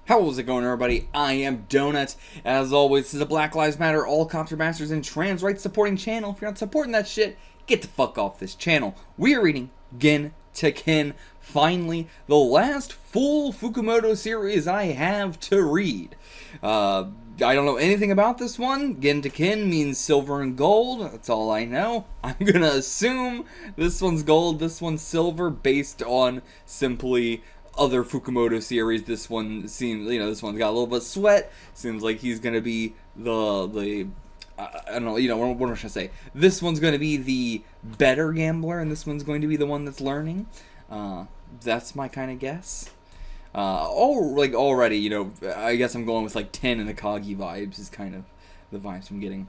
How's it going, everybody? I am Donut. As always, this is a Black Lives Matter, all cops are masters, and trans rights supporting channel. If you're not supporting that shit, get the fuck off this channel. We are reading GANTZ. Finally, the last full Fukumoto series I have to read. I don't know anything about this one. GANTZ means silver and gold. That's all I know. I'm gonna assume this one's gold, this one's silver, based on simply other Fukumoto series. This one seems, this one's got a little bit of sweat. Seems like he's gonna be I don't know, what am I trying to say? This one's gonna be the better gambler, and this one's going to be the one that's learning. That's my kind of guess. Already, I guess I'm going with like 10 and Akagi vibes is kind of the vibes I'm getting.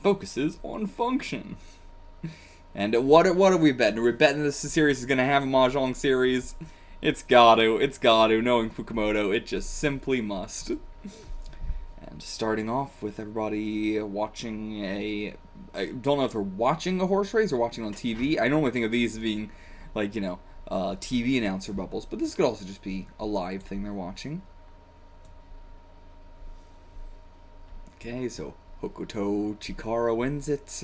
Focuses on function. And what are we betting? We're betting this series is gonna have a Mahjong series. It's got to, knowing Fukumoto, it just simply must. And starting off with everybody watching I don't know if they're watching a horse race or watching on TV. I normally think of these as being, like, TV announcer bubbles, but this could also just be a live thing they're watching. Okay, so Hokuto Chikara wins it.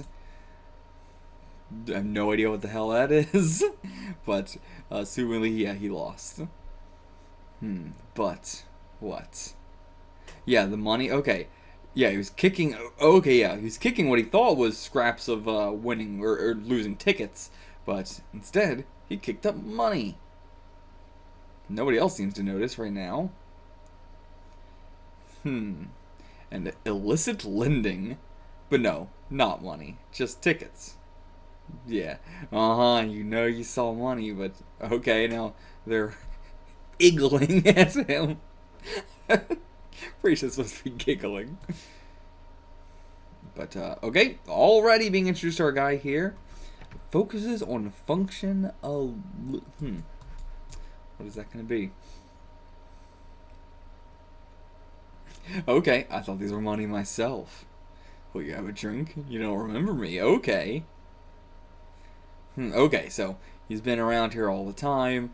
I have no idea what the hell that is, but assumingly, yeah, he lost. But what? Yeah, the money. Okay, yeah, he was kicking. Okay, yeah, he was kicking what he thought was scraps of winning or losing tickets, but instead he kicked up money. Nobody else seems to notice right now. And illicit lending, but no, not money, just tickets. Yeah, you saw money, but okay, now they're giggling at him. Pretty sure it's supposed to be giggling. But, okay, already being introduced to our guy here. Focuses on function of... What is that going to be? Okay, I thought these were money myself. Will you have a drink? You don't remember me. Okay. Okay, so he's been around here all the time.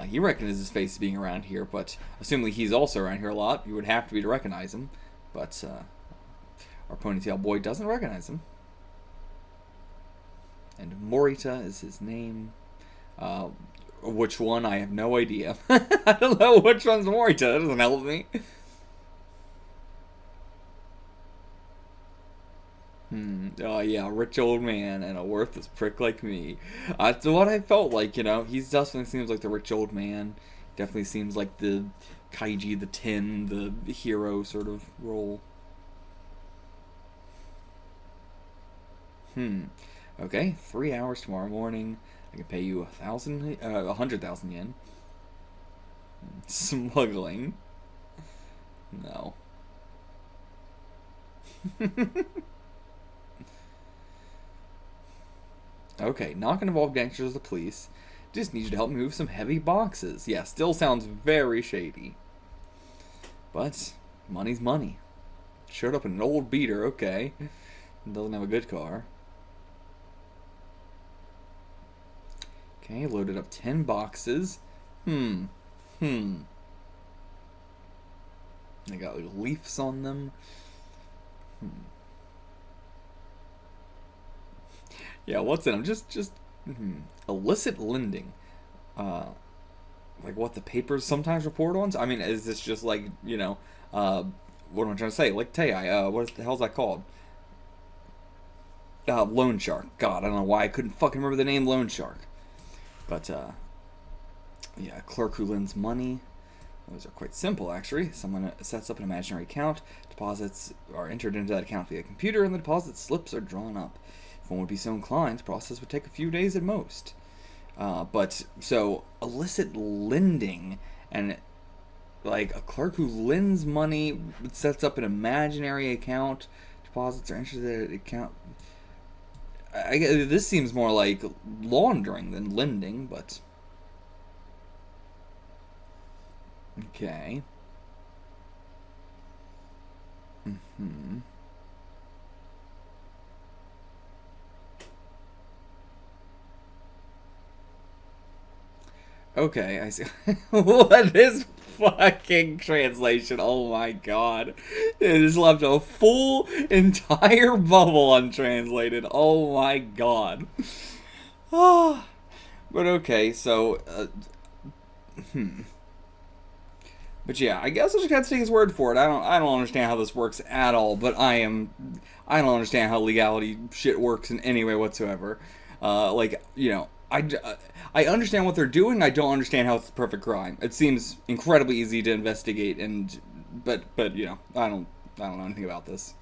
He recognizes his face as being around here, but assuming he's also around here a lot, you would have to be to recognize him. But our ponytail boy doesn't recognize him. And Morita is his name. Which one? I have no idea. I don't know which one's Morita. That doesn't help me. Oh yeah, rich old man and a worthless prick like me. That's what I felt like, He definitely seems like the rich old man. Definitely seems like the Kaiji, the Tin, the hero sort of role. Okay, 3 hours tomorrow morning. I can pay you 100,000 yen. Smuggling. No. Okay, not gonna involve gangsters or the police. Just need you to help me move some heavy boxes. Yeah, still sounds very shady. But money's money. Showed up in an old beater, okay. Doesn't have a good car. Okay, loaded up 10 boxes. They got like leaves on them. Yeah, what's in them? Just illicit lending. Like what the papers sometimes report on? I mean, is this just like, what am I trying to say? Like Tei, what the hell's that called? Loan Shark. God, I don't know why I couldn't fucking remember the name Loan Shark. But, yeah, a clerk who lends money. Those are quite simple, actually. Someone sets up an imaginary account. Deposits are entered into that account via computer, and the deposit slips are drawn up. If one would be so inclined, the process would take a few days at most. So, illicit lending, and, like, a clerk who lends money, sets up an imaginary account, deposits are entered into the account. I guess this seems more like laundering than lending, but... Okay. Okay, I see. What is fucking translation. Oh my god. It has left a full entire bubble untranslated. Oh my god. Ah. But okay, so but yeah, I guess I just got to take his word for it. I don't understand how this works at all, but I don't understand how legality shit works in any way whatsoever. Like, you know, I understand what they're doing. I don't understand how it's the perfect crime. It seems incredibly easy to investigate, but you know, I don't know anything about this.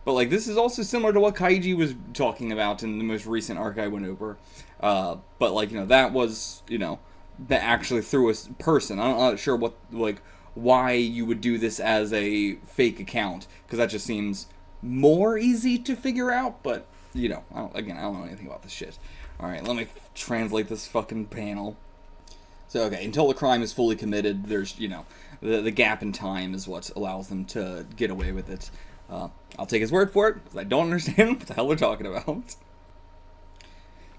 But like, this is also similar to what Kaiji was talking about in the most recent arc I went over. But like, you know, that was, you know, that actually through a person. I'm not sure what, like, why you would do this as a fake account, because that just seems more easy to figure out. But you know, I don't know anything about this shit. All right, let me translate this fucking panel. So okay, until the crime is fully committed, there's, you know, the gap in time is what allows them to get away with it. I'll take his word for it, because I don't understand what the hell they're talking about.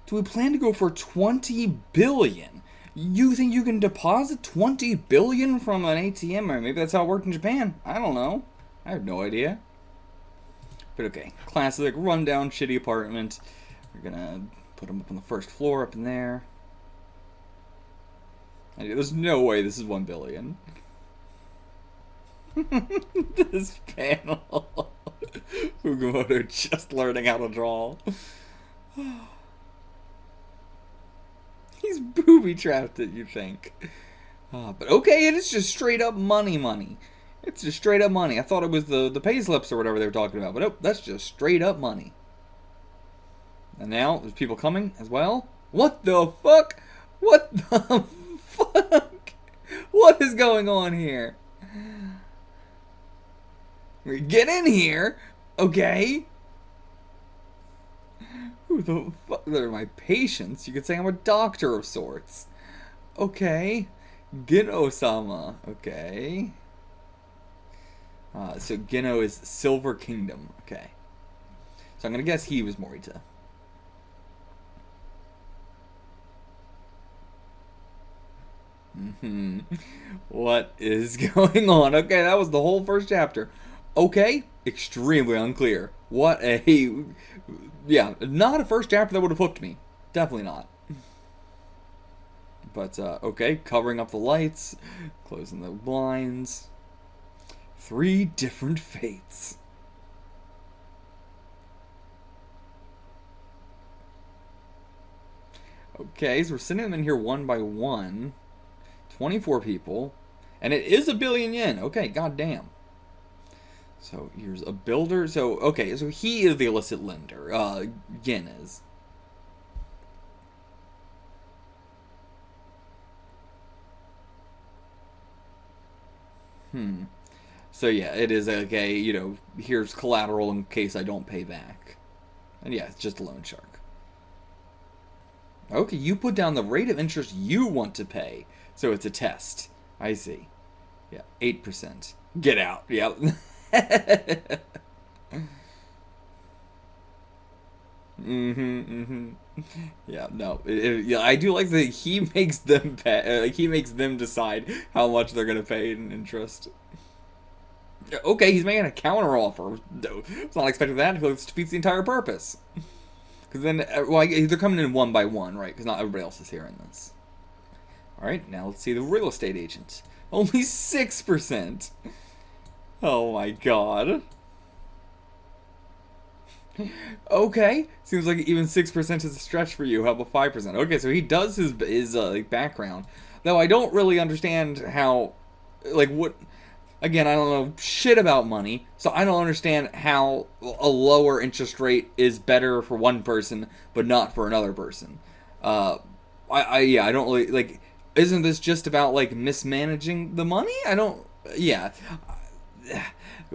Do we plan to go for 20 billion? You think you can deposit 20 billion from an ATM? Or maybe that's how it worked in Japan. I don't know. I have no idea. But okay, classic rundown shitty apartment. We're gonna put him up on the first floor up in there. There's no way this is 1 billion. This panel. Fukumoto just learning how to draw. He's booby-trapped it, you think. But okay, it is just straight up money. It's just straight up money. I thought it was the pay slips or whatever they were talking about, but nope, that's just straight up money. And now, there's people coming as well. What the fuck? What the fuck? What is going on here? Get in here, okay? Who the fuck? They're my patients. You could say I'm a doctor of sorts. Okay. Geno-sama. Okay. So Geno is Silver Kingdom. Okay. So I'm gonna guess he was Morita. What is going on? Okay, that was the whole first chapter. Okay, extremely unclear. What a... Yeah, not a first chapter that would have hooked me. Definitely not. But, okay, covering up the lights, closing the blinds. 3 different fates. Okay, so we're sending them in here one by one. 24 people. And it is 1 billion yen. Okay, goddamn. So here's a builder. So, okay, so he is the illicit lender. Yen is. So yeah, it is like a, you know, here's collateral in case I don't pay back. And yeah, it's just a loan shark. Okay, you put down the rate of interest you want to pay. So it's a test. I see. Yeah, 8%. Get out. Yep. Yeah, no. Yeah, I do like that he makes them pay, he makes them decide how much they're gonna pay in interest. Okay, he's making a counter offer. It's not expecting that. It defeats the entire purpose. Because then, well, they're coming in one by one, right? Because not everybody else is hearing this. All right, now let's see the real estate agent. Only 6%. Oh my god. Okay, seems like even 6% is a stretch for you. How about 5%? Okay, so he does his like background, though I don't really understand how, like, what. Again, I don't know shit about money, so I don't understand how a lower interest rate is better for one person, but not for another person. Yeah, I don't really, like, isn't this just about, like, mismanaging the money? Yeah.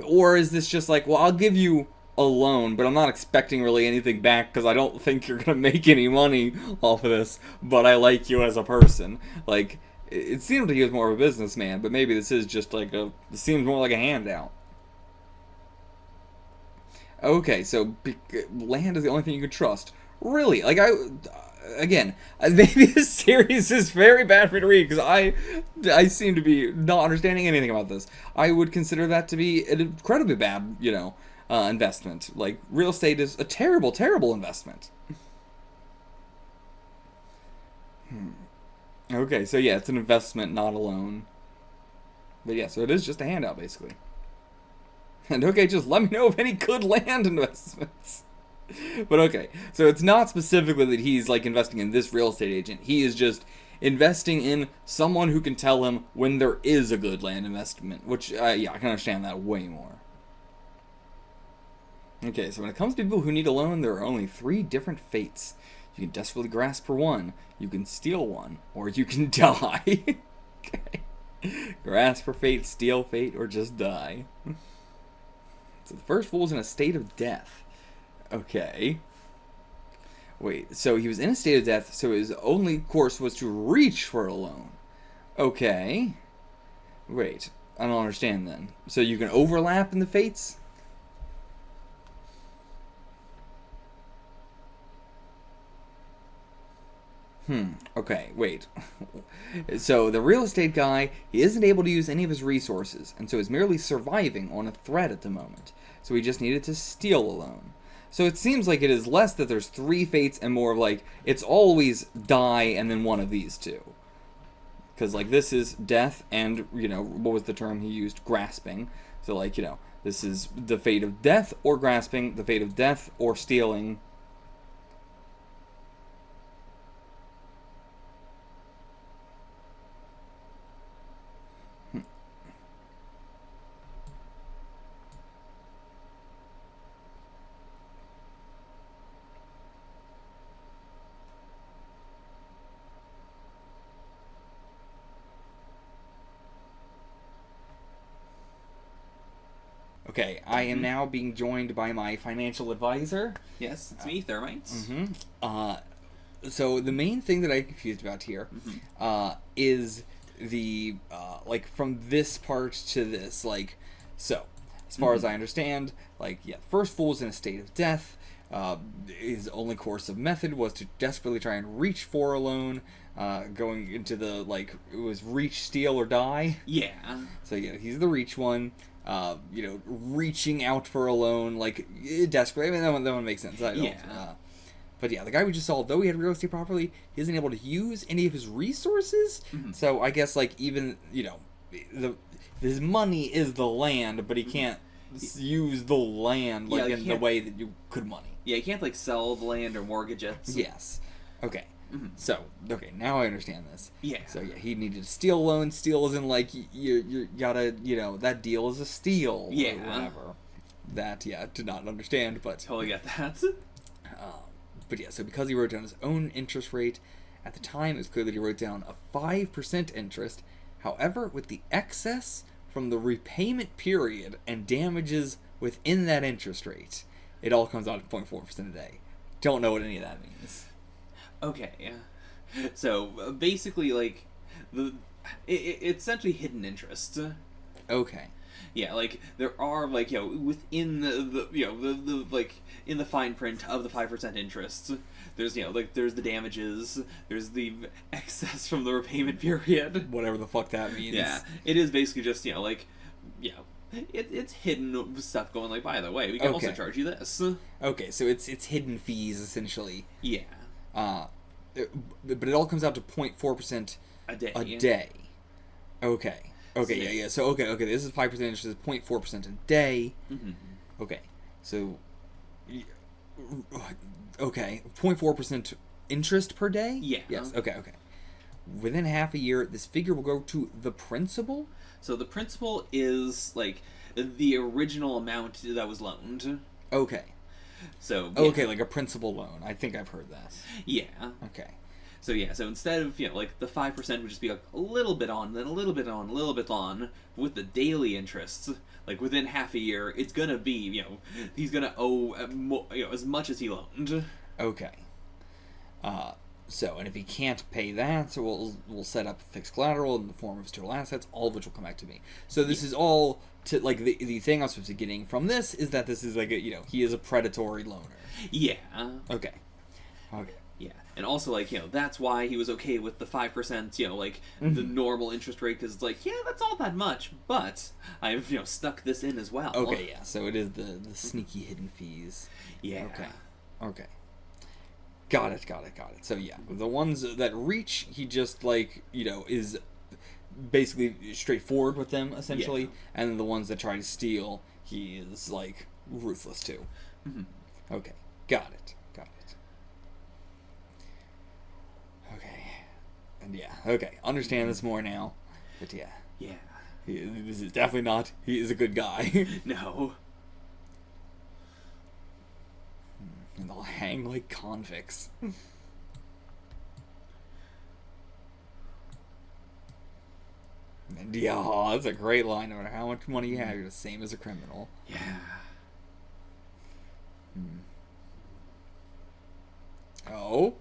Or is this just like, well, I'll give you a loan, but I'm not expecting really anything back because I don't think you're going to make any money off of this, but I like you as a person. Like, it seemed like he was more of a businessman, but maybe this is just like it seems more like a handout. Okay, so land is the only thing you can trust. Really? Like, again, maybe this series is very bad for me to read because I seem to be not understanding anything about this. I would consider that to be an incredibly bad, investment. Like, real estate is a terrible, terrible investment. Okay, so yeah, it's an investment, not a loan. But yeah, so it is just a handout, basically. And okay, just let me know of any good land investments. But okay, so it's not specifically that he's like investing in this real estate agent. He is just investing in someone who can tell him when there is a good land investment. Which, yeah, I can understand that way more. Okay, so when it comes to people who need a loan, there are only 3 different fates. You can desperately grasp for one, you can steal one, or you can die. Okay. Grasp for fate, steal fate, or just die. So the first fool's in a state of death. Okay. Wait, so he was in a state of death, so his only course was to reach for a loan. Okay. Wait, I don't understand then. So you can overlap in the fates? Okay, wait. So the real estate guy, he isn't able to use any of his resources, and so is merely surviving on a thread at the moment. So he just needed to steal a loan. So it seems like it is less that there's 3 fates and more of like, it's always die and then one of these 2. Because like this is death and, what was the term he used? Grasping. So like, this is the fate of death or grasping, the fate of death or stealing. Okay, I am now being joined by my financial advisor. Yes, it's me, Thermites. So the main thing that I'm confused about here is the, from this part to this, so, as far as I understand, first fool was in a state of death. His only course of method was to desperately try and reach for a loan, going into the, it was reach, steal, or die. Yeah. So, yeah, he's the reach one. Reaching out for a loan, desperate. I mean, that one makes sense. But yeah, the guy we just saw, though he had real estate properly, he isn't able to use any of his resources. So I guess, even, his money is the land, but he can't use the land, in the way that you could money. Yeah, you can't, sell the land or mortgage it. Yes. Okay. So, okay, now I understand this. Yeah. So, yeah, he needed to steal a loan. Steal as in, you gotta, that deal is a steal. Yeah. Or whatever. That, yeah, did not understand, but... Totally get that. But, yeah, so because he wrote down his own interest rate, at the time, it was clear that he wrote down a 5% interest. However, with the excess from the repayment period and damages within that interest rate, it all comes out at 0.4% a day. Don't know what any of that means. Okay, so basically, it's essentially hidden interest. Okay. Yeah, there are within the in the fine print of the 5% interest, there's there's the damages, there's the excess from the repayment period. Whatever the fuck that means. Yeah, it is basically just it's hidden stuff going by the way we can also charge you this. Okay, so it's hidden fees essentially. Yeah. But it all comes out to 0.4% a day. Okay. Yeah. So okay. This is 5% interest. Is 0.4% a day. Okay. So. Okay. 0.4% interest per day. Yeah. Yes. Okay. Within half a year, this figure will go to the principal. So the principal is the original amount that was loaned. Okay. So yeah. Okay, like a principal loan. I think I've heard that. Yeah. Okay. So yeah, so instead of the 5% would just be a little bit on, then a little bit on, a little bit on. With the daily interests, within half a year, it's gonna be he's gonna owe as much as he loaned. Okay. So, and if he can't pay that, so we'll set up fixed collateral in the form of his total assets, all of which will come back to me. So this is all to the thing I'm supposed to be getting from this is that this is he is a predatory loaner. Yeah. Okay. Yeah. And also, like, that's why he was okay with the 5%, like, the normal interest rate, because it's like, yeah, that's all that much, but I've, stuck this in as well. Okay, yeah, so it is the sneaky hidden fees. Yeah. Okay. Got it. So, yeah, the ones that reach, he just, like, is basically straightforward with them, essentially, Yeah. and then the ones that try to steal, he is, like, ruthless to. Okay, got it. Okay, and yeah, okay, understand this more now, but yeah, this is definitely not, he is a good guy. No. And they'll hang like convicts. And yeah, that's a great line. No matter how much money you have, you're the same as a criminal. Yeah. Oh?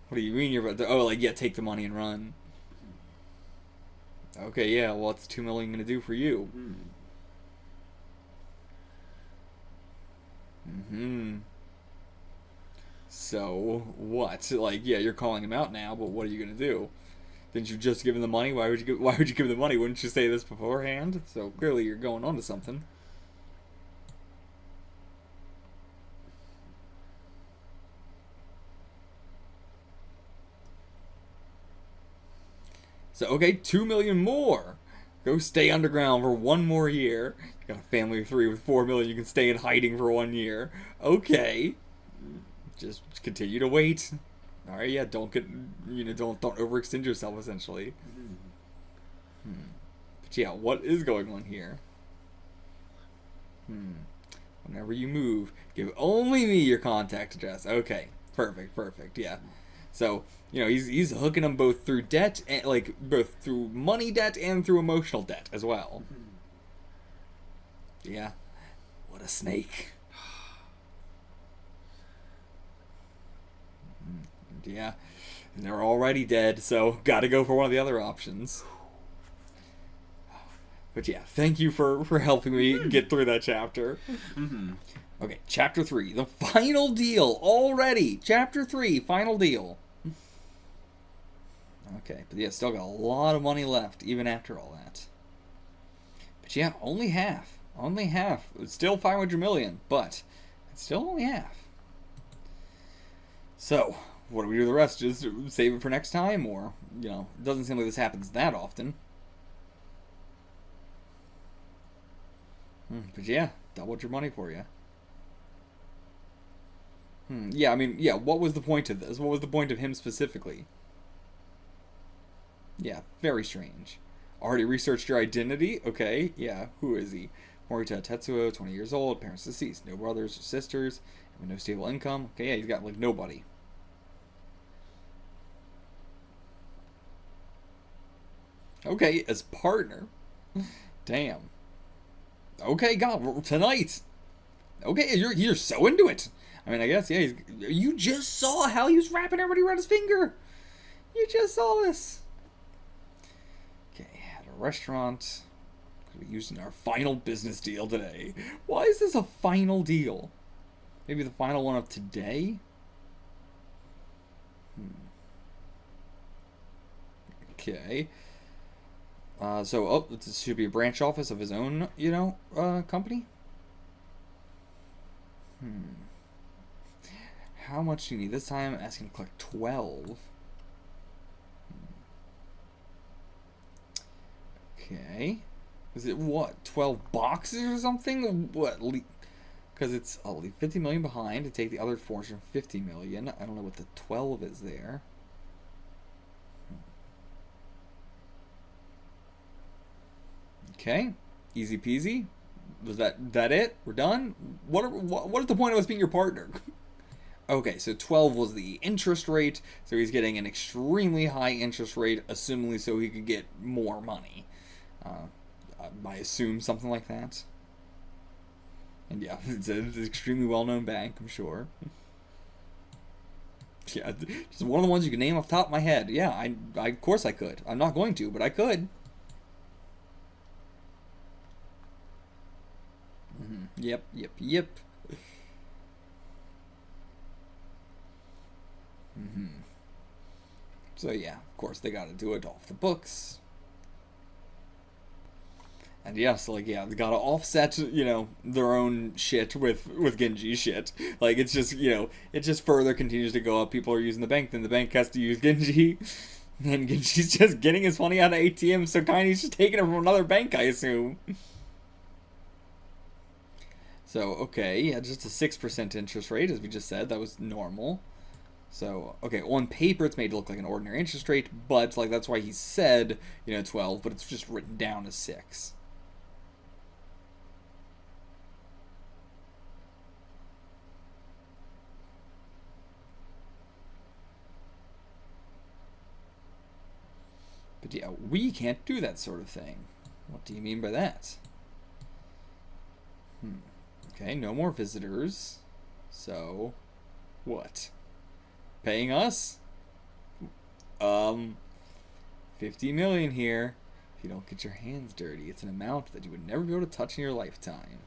What do you mean you're about to... Oh, like, yeah, take the money and run. Okay, yeah, what's $2 million gonna do for you? So, what? Like, yeah, you're calling him out now, but what are you gonna do? Didn't you just give him the money? Why would you give him the money? Wouldn't you say this beforehand? So, clearly you're going on to something. So, okay, 2 million more. Go stay underground for 1 more year. You got a family of 3 with 4 million. You can stay in hiding for 1 year. Okay. Just continue to wait. All right, yeah. Don't don't overextend yourself. Essentially. But yeah, what is going on here? Whenever you move, give only me your contact address. Okay, perfect. Yeah. So, he's hooking them both through debt, and like both through money debt and through emotional debt as well. Yeah. What a snake. Yeah. And they're already dead, so gotta go for one of the other options. But yeah, thank you for helping me get through that chapter. Okay, chapter 3, the final deal already. Chapter 3, final deal. Okay, but yeah, still got a lot of money left, even after all that. But yeah, only half. It's still 500 million, but it's still only half. So, what do we do with the rest? Just save it for next time? Or, it doesn't seem like this happens that often. But yeah, doubled your money for you. Yeah, I mean, yeah, what was the point of this? What was the point of him specifically? Yeah, very strange. Already researched your identity? Okay, yeah, who is he? Morita Tetsuo, 20 years old, parents deceased, no brothers or sisters, and no stable income. Okay, yeah, he's got, like, nobody. Okay, as partner. Damn. Okay, God, tonight. Okay, you're so into it. I mean, I guess, yeah, you just saw how he was wrapping everybody around his finger. You just saw this. Okay, at a restaurant. Could be used in our final business deal today. Why is this a final deal? Maybe the final one of today? Okay. So, this should be a branch office of his own, company? How much do you need? This time, asking to collect 12. Okay. Is it what? 12 boxes or something? What? Because it's 50 million behind to take the other 450 million. I don't know what the 12 is there. Okay. Easy peasy. Was that it? We're done? What is the point of us being your partner? Okay, so 12 was the interest rate, so he's getting an extremely high interest rate, assumingly so he could get more money. I assume something like that. And yeah, it's an extremely well-known bank, I'm sure. Yeah, just one of the ones you can name off the top of my head. Yeah, I of course I could. I'm not going to, but I could. Yep. So yeah, of course they got to do it off the books. And yeah, so like yeah, they gotta offset, their own shit with Genji's shit. Like it's just, it just further continues to go up. People are using the bank, then the bank has to use Genji. And Genji's just getting his money out of ATM, so Kaine's just taking it from another bank, I assume. So, okay, yeah, just a 6% interest rate, as we just said, that was normal. So, okay, on paper it's made to look like an ordinary interest rate, but, like, that's why he said, 12, but it's just written down as 6. But yeah, we can't do that sort of thing. What do you mean by that? Okay, no more visitors. So, what? Paying us? 50 million here. If you don't get your hands dirty, it's an amount that you would never be able to touch in your lifetime.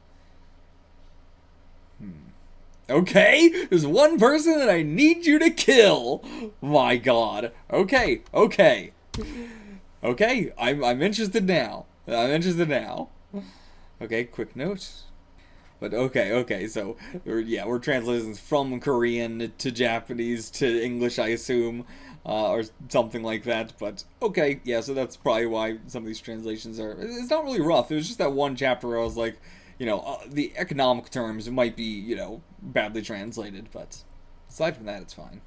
Okay, there's one person that I need you to kill. My God. Okay. Okay, I'm interested now. Okay, quick note. But okay, so we're translating this from Korean to Japanese to English, I assume, or something like that. But okay, yeah, so that's probably why some of these translations are. It's not really rough. It was just that one chapter where I was like, the economic terms might be, badly translated, but aside from that, it's fine.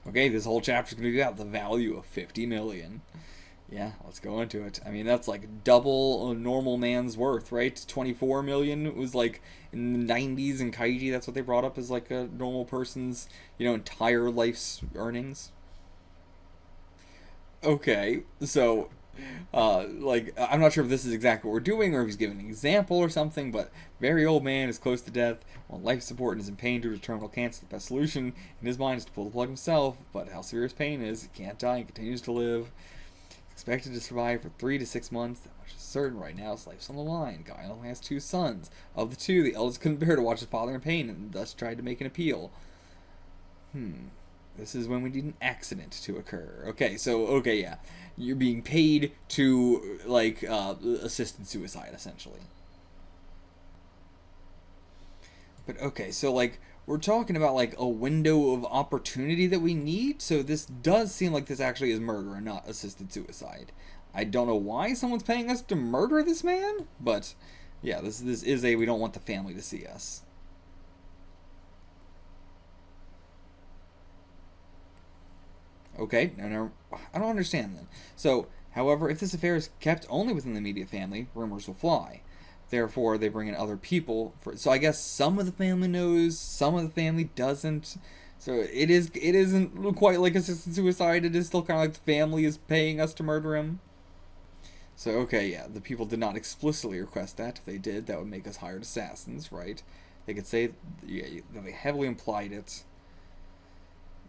Okay, this whole chapter's gonna be about the value of 50 million. Yeah, let's go into it. I mean, that's like double a normal man's worth, right? 24 million was like in the 90s in Kaiji. That's what they brought up as like a normal person's, entire life's earnings. Okay, so, I'm not sure if this is exactly what we're doing or if he's giving an example or something, but very old man is close to death, on life support and is in pain due to terminal cancer. The best solution in his mind is to pull the plug himself, but how severe his pain is, he can't die, he continues to live. Expected to survive for 3 to 6 months. That much is certain right now. His life's on the line. Guy only has 2 sons. Of the 2, the eldest couldn't bear to watch his father in pain and thus tried to make an appeal. This is when we need an accident to occur. Okay, so, yeah. You're being paid to, assisted suicide, essentially. But, okay, so, we're talking about, a window of opportunity that we need, so this does seem like this actually is murder and not assisted suicide. I don't know why someone's paying us to murder this man, but, yeah, this is a we don't want the family to see us. Okay, no, I don't understand then. So, however, if this affair is kept only within the immediate family, rumors will fly. Therefore, they bring in other people. So I guess some of the family knows, some of the family doesn't. So it isn't quite like assisted suicide. It is still kind of like the family is paying us to murder him. So, okay, yeah, the people did not explicitly request that. If they did, that would make us hired assassins, right? They could say, yeah, they heavily implied it.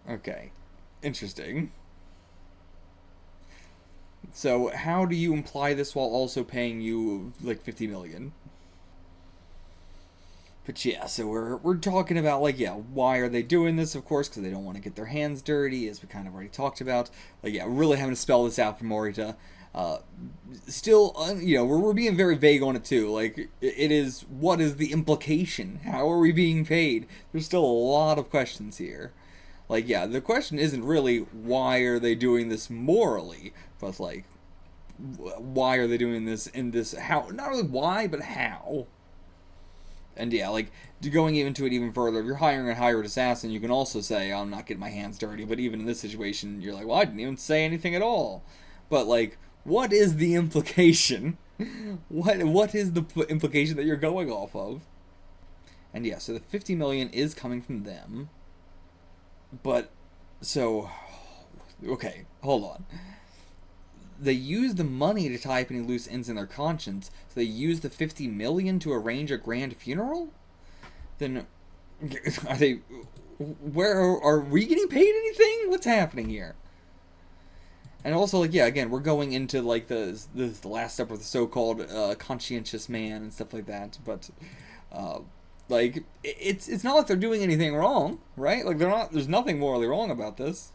Okay, interesting. So, how do you imply this while also paying you, 50 million? But yeah, so we're talking about, why are they doing this, of course, because they don't want to get their hands dirty, as we kind of already talked about. Really having to spell this out for Morita. Still, we're being very vague on it, too. It is, what is the implication? How are we being paid? There's still a lot of questions here. The question isn't really, why are they doing this morally? But, why are they doing this in this, how, not really why, but how? And yeah, going into it even further, if you're hiring a hired assassin, you can also say, I'm not getting my hands dirty, but even in this situation, you're like, well, I didn't even say anything at all. But, what is the implication? What is the implication that you're going off of? And yeah, so the 50 million is coming from them. But, so, okay, hold on. They use the money to tie up any loose ends in their conscience, so they use the 50 million to arrange a grand funeral? Then, are they, are we getting paid anything? What's happening here? And also, again, we're going into, the last step of the so-called conscientious man and stuff like that, but, Like, it's not like they're doing anything wrong, right? Like, they're not. There's nothing morally wrong about this.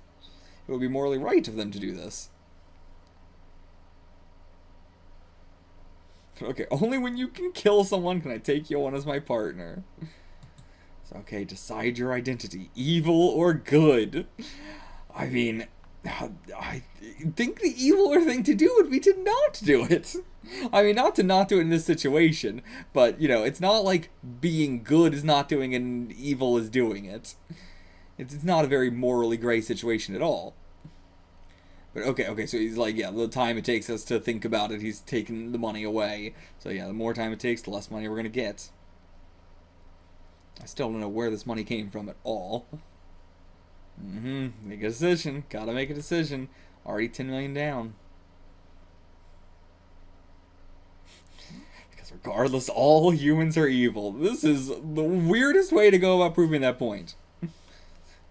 It would be morally right of them to do this. Okay, only when you can kill someone can I take you on as my partner. So, okay, decide your identity, evil or good. I mean, I think the eviler thing to do would be to not do it. I mean, not to not do it in this situation, but, you know, it's not like being good is not doing it and evil is doing it. It's not a very morally gray situation at all. But okay, so he's like, yeah, the time it takes us to think about it, he's taking the money away. So yeah, the more time it takes, the less money we're gonna get. I still don't know where this money came from at all. Make a decision. Gotta make a decision. Already 10 million down. Because regardless, all humans are evil. This is the weirdest way to go about proving that point.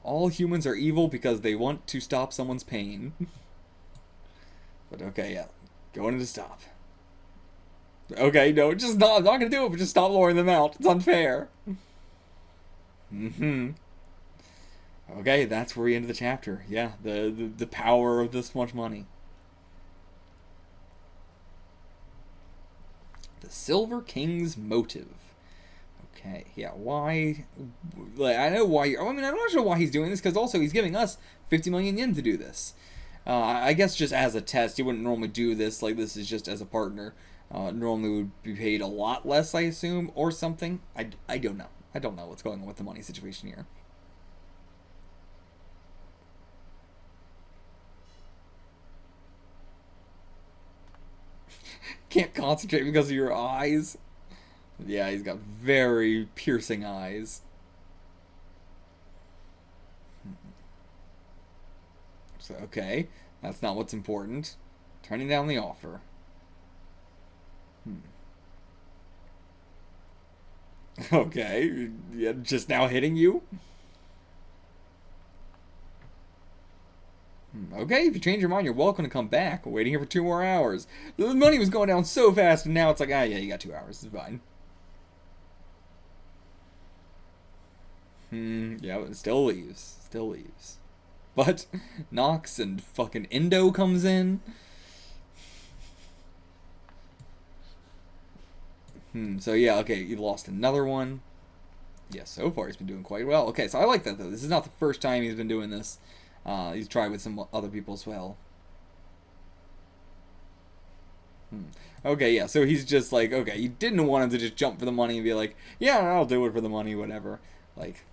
All humans are evil because they want to stop someone's pain. But okay, yeah. Going to stop. Okay, no, just not. I'm not gonna do it, but just stop lowering them out. It's unfair. Okay, that's where we end the chapter. Yeah, the power of this much money. The Silver King's motive. Okay, yeah, why? Like, I know why. I mean, I'm not sure why he's doing this, because also he's giving us 50 million yen to do this. I guess just as a test, he wouldn't normally do this. Like, this is just as a partner. Normally would be paid a lot less, I assume, or something. I don't know. I don't know what's going on with the money situation here. Can't concentrate because of your eyes. Yeah, he's got very piercing eyes. So, okay, that's not what's important. Turning down the offer. Okay, yeah, just now hitting you? Okay, if you change your mind, you're welcome to come back. We're waiting here for 2 more hours. The money was going down so fast, and now it's like, ah, yeah, you got 2 hours. It's fine. Yeah, but it still leaves. Still leaves. But Nox and fucking Indo comes in. So yeah, okay, you lost another one. Yeah, so far he's been doing quite well. Okay, so I like that, though. This is not the first time he's been doing this. He's tried with some other people as well. Okay, yeah, so he's just like, okay, you didn't want him to just jump for the money and be like, yeah, I'll do it for the money, whatever. Like,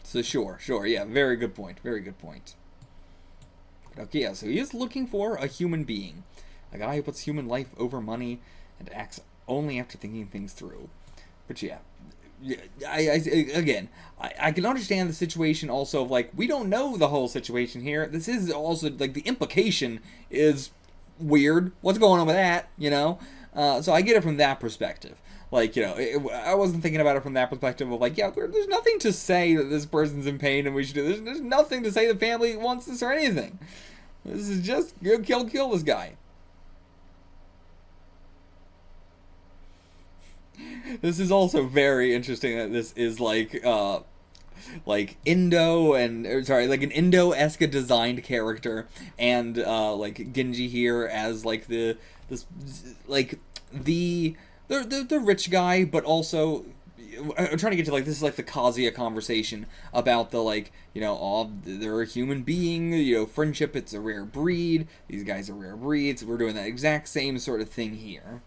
So sure, yeah, very good point, very good point. Okay, yeah, so he is looking for a human being. A guy who puts human life over money and acts only after thinking things through. But yeah, I can understand the situation also of, like, we don't know the whole situation here. This is also, like, the implication is weird. What's going on with that, you know? So I get it from that perspective. Like, you know, I wasn't thinking about it from that perspective of, like, yeah, there's nothing to say that this person's in pain and we should do this. There's nothing to say the family wants this or anything. This is just, kill this guy. This is also very interesting that this is like Indo and like an Indo-esque designed character, and like Genji here as like the rich guy, but also I'm trying to get to, like, this is like the Kazuya conversation about the, like, you know, oh, they're a human being, you know, friendship, it's a rare breed, these guys are rare breeds, we're doing that exact same sort of thing here.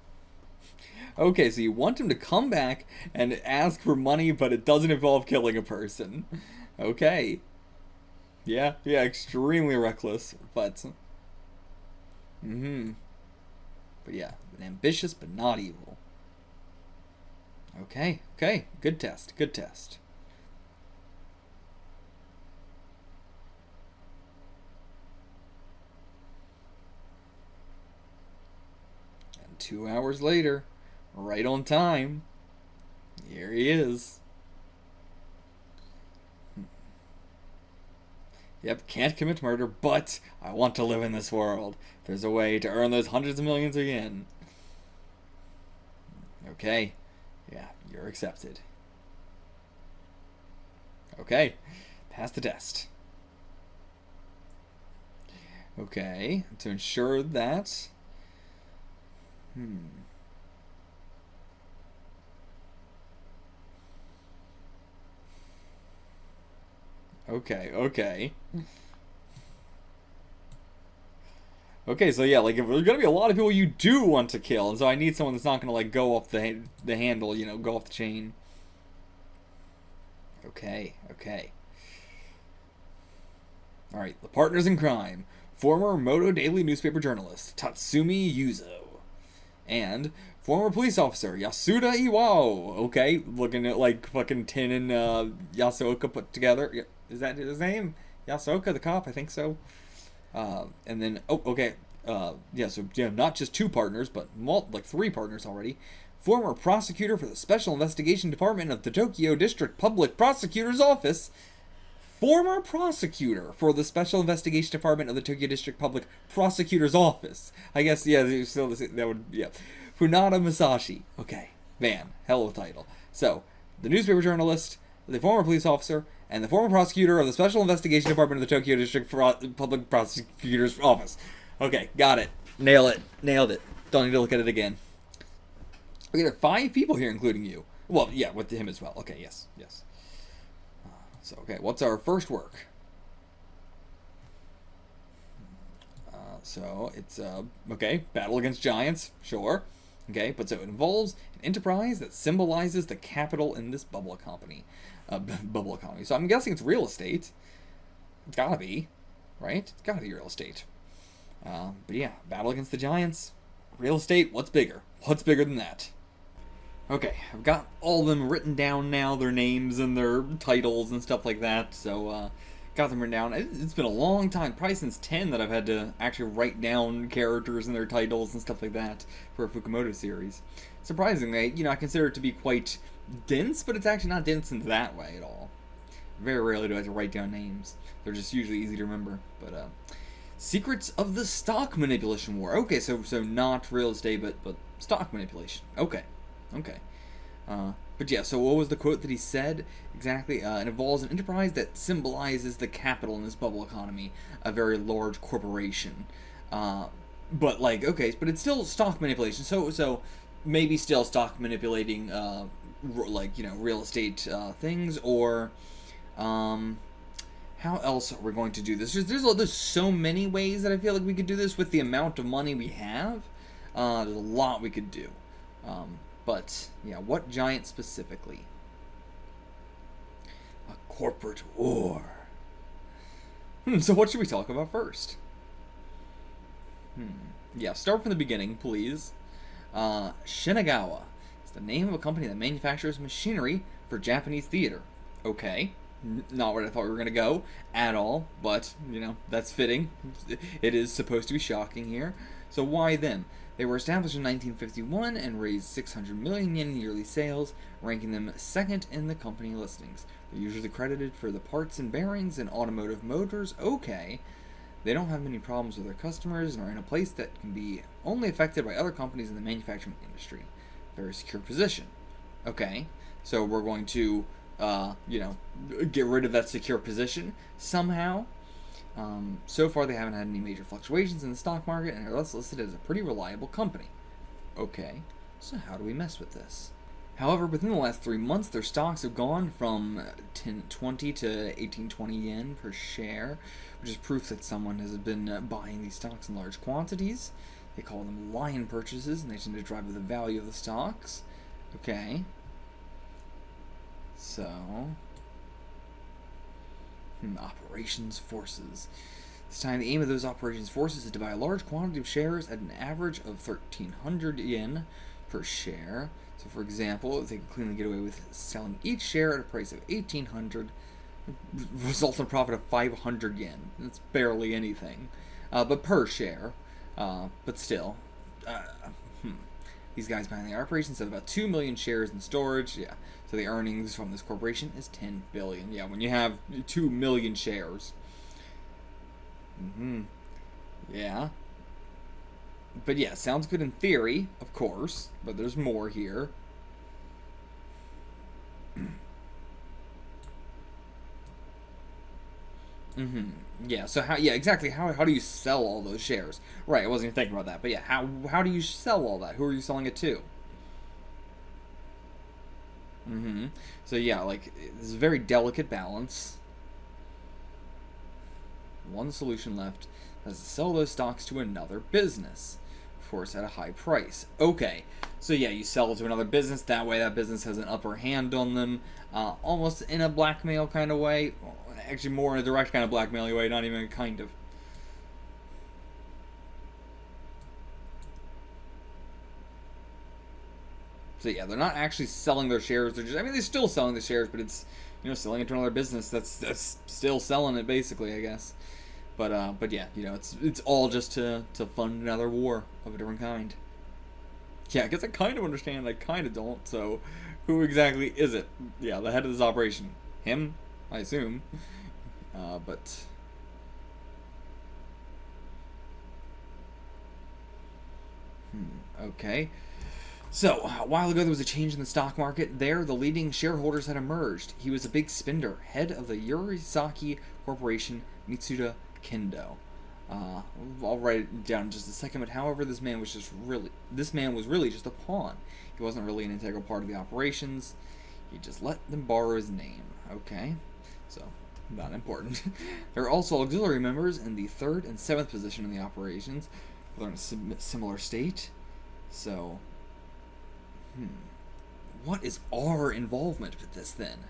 Okay, so you want him to come back and ask for money, but it doesn't involve killing a person. Okay. Yeah, extremely reckless, but... But yeah, ambitious but not evil. Okay, good test. And 2 hours later, right on time, here he is. Yep, can't commit murder, but I want to live in this world. If there's a way to earn those hundreds of millions of yen. Okay. Yeah, you're accepted. Okay. Pass the test. Okay. To ensure that... Okay. Okay, so yeah, like, if there's gonna be a lot of people you do want to kill, and so I need someone that's not gonna, like, go off the handle, you know, go off the chain. Okay. Alright, the partners in crime. Former Moto Daily newspaper journalist, Tatsumi Yuzo. And former police officer, Yasuda Iwao. Okay, looking at, like, fucking Tin and Yasuoka put together. Is that his name? Yasuoka, the cop? I think so. And then, not just two partners, but like 3 partners already. Former prosecutor for the Special Investigation Department of the Tokyo District Public Prosecutor's Office. Former prosecutor for the Special Investigation Department of the Tokyo District Public Prosecutor's Office. I guess, yeah, still that would, yeah. Funada Masashi. Okay, man, hell of a title. So, the newspaper journalist, the former police officer, and the former prosecutor of the Special Investigation Department of the Tokyo District Public Prosecutor's Office. Okay, got it. Nailed it. Don't need to look at it again. We got 5 people here, including you. Well, yeah, with him as well. Okay, yes. Okay, what's our first work? So, it's, okay, battle against giants, sure. Okay, but so it involves an enterprise that symbolizes the capital in this bubble economy. So I'm guessing it's real estate. It's gotta be, right? It's gotta be real estate. But yeah, battle against the giants. Real estate, what's bigger? What's bigger than that? Okay, I've got all of them written down now, their names and their titles and stuff like that, so, got them written down. It's been a long time, probably since 10, that I've had to actually write down characters and their titles and stuff like that for a Fukumoto series. Surprisingly, you know, I consider it to be quite dense, but it's actually not dense in that way at all. Very rarely do I have to write down names. They're just usually easy to remember, but, Secrets of the Stock Manipulation War. Okay, so not real estate, but stock manipulation. Okay. But yeah, so what was the quote that he said? Exactly, it involves an enterprise that symbolizes the capital in this bubble economy, a very large corporation. But like, okay, but it's still stock manipulation, so maybe still stock manipulating, like, you know, real estate things, or how else are we going to do this? There's so many ways that I feel like we could do this with the amount of money we have. There's a lot we could do. But, yeah, what giant specifically? A corporate war. So what should we talk about first? Yeah, start from the beginning, please. Shinagawa is the name of a company that manufactures machinery for Japanese theater. Okay. Not where I thought we were going to go at all, but, you know, that's fitting. It is supposed to be shocking here. So why them? They were established in 1951 and raised 600 million yen in yearly sales, ranking them second in the company listings. They're usually credited for the parts and bearings and automotive motors. Okay. They don't have many problems with their customers and are in a place that can be only affected by other companies in the manufacturing industry. Very secure position. Okay. So we're going to, you know, get rid of that secure position somehow. So far they haven't had any major fluctuations in the stock market and are thus listed as a pretty reliable company. Okay, so how do we mess with this? However, within the last 3 months, their stocks have gone from 1020 to 1820 yen per share, which is proof that someone has been buying these stocks in large quantities. They call them lion purchases, and they tend to drive the value of the stocks. Okay. So... operations forces. This time, the aim of those operations forces is to buy a large quantity of shares at an average of 1,300 yen per share. So, for example, if they can cleanly get away with selling each share at a price of 1,800, results in a profit of 500 yen. That's barely anything, but per share. But still, these guys behind the operations have about 2 million shares in storage. Yeah. So the earnings from this corporation is 10 billion. Yeah, when you have 2 million shares. Mm-hmm. Yeah. But yeah, sounds good in theory, of course, but there's more here. Mm-hmm. Yeah, so how, yeah, exactly, how do you sell all those shares? Right, I wasn't even thinking about that, but yeah, how do you sell all that? Who are you selling it to? Mm-hmm. So yeah, like, this is a very delicate balance. One solution left. That's to sell those stocks to another business. Of course, at a high price. Okay, so yeah, you sell it to another business. That way, that business has an upper hand on them. Almost in a blackmail kind of way. Actually, more in a direct kind of blackmail way, not even a kind of. So yeah, they're not actually selling their shares. They're just, I mean, they're still selling the shares, but it's, selling it to another business that's still selling it basically, I guess. But yeah, it's all just to fund another war of a different kind. Yeah, I guess I kind of understand. I kind of don't. So, who exactly is it? Yeah, the head of this operation. Him, I assume. But okay. So, a while ago there was a change in the stock market. There, the leading shareholders had emerged. He was a big spender, head of the Yurisaki Corporation, Mitsuda Kendo. I'll write it down in just a second. But however, this man was really just a pawn. He wasn't really an integral part of the operations. He just let them borrow his name. Okay, so not important. There are also auxiliary members in the 3rd and 7th position in the operations. They're in a similar state. So, what is our involvement with this then?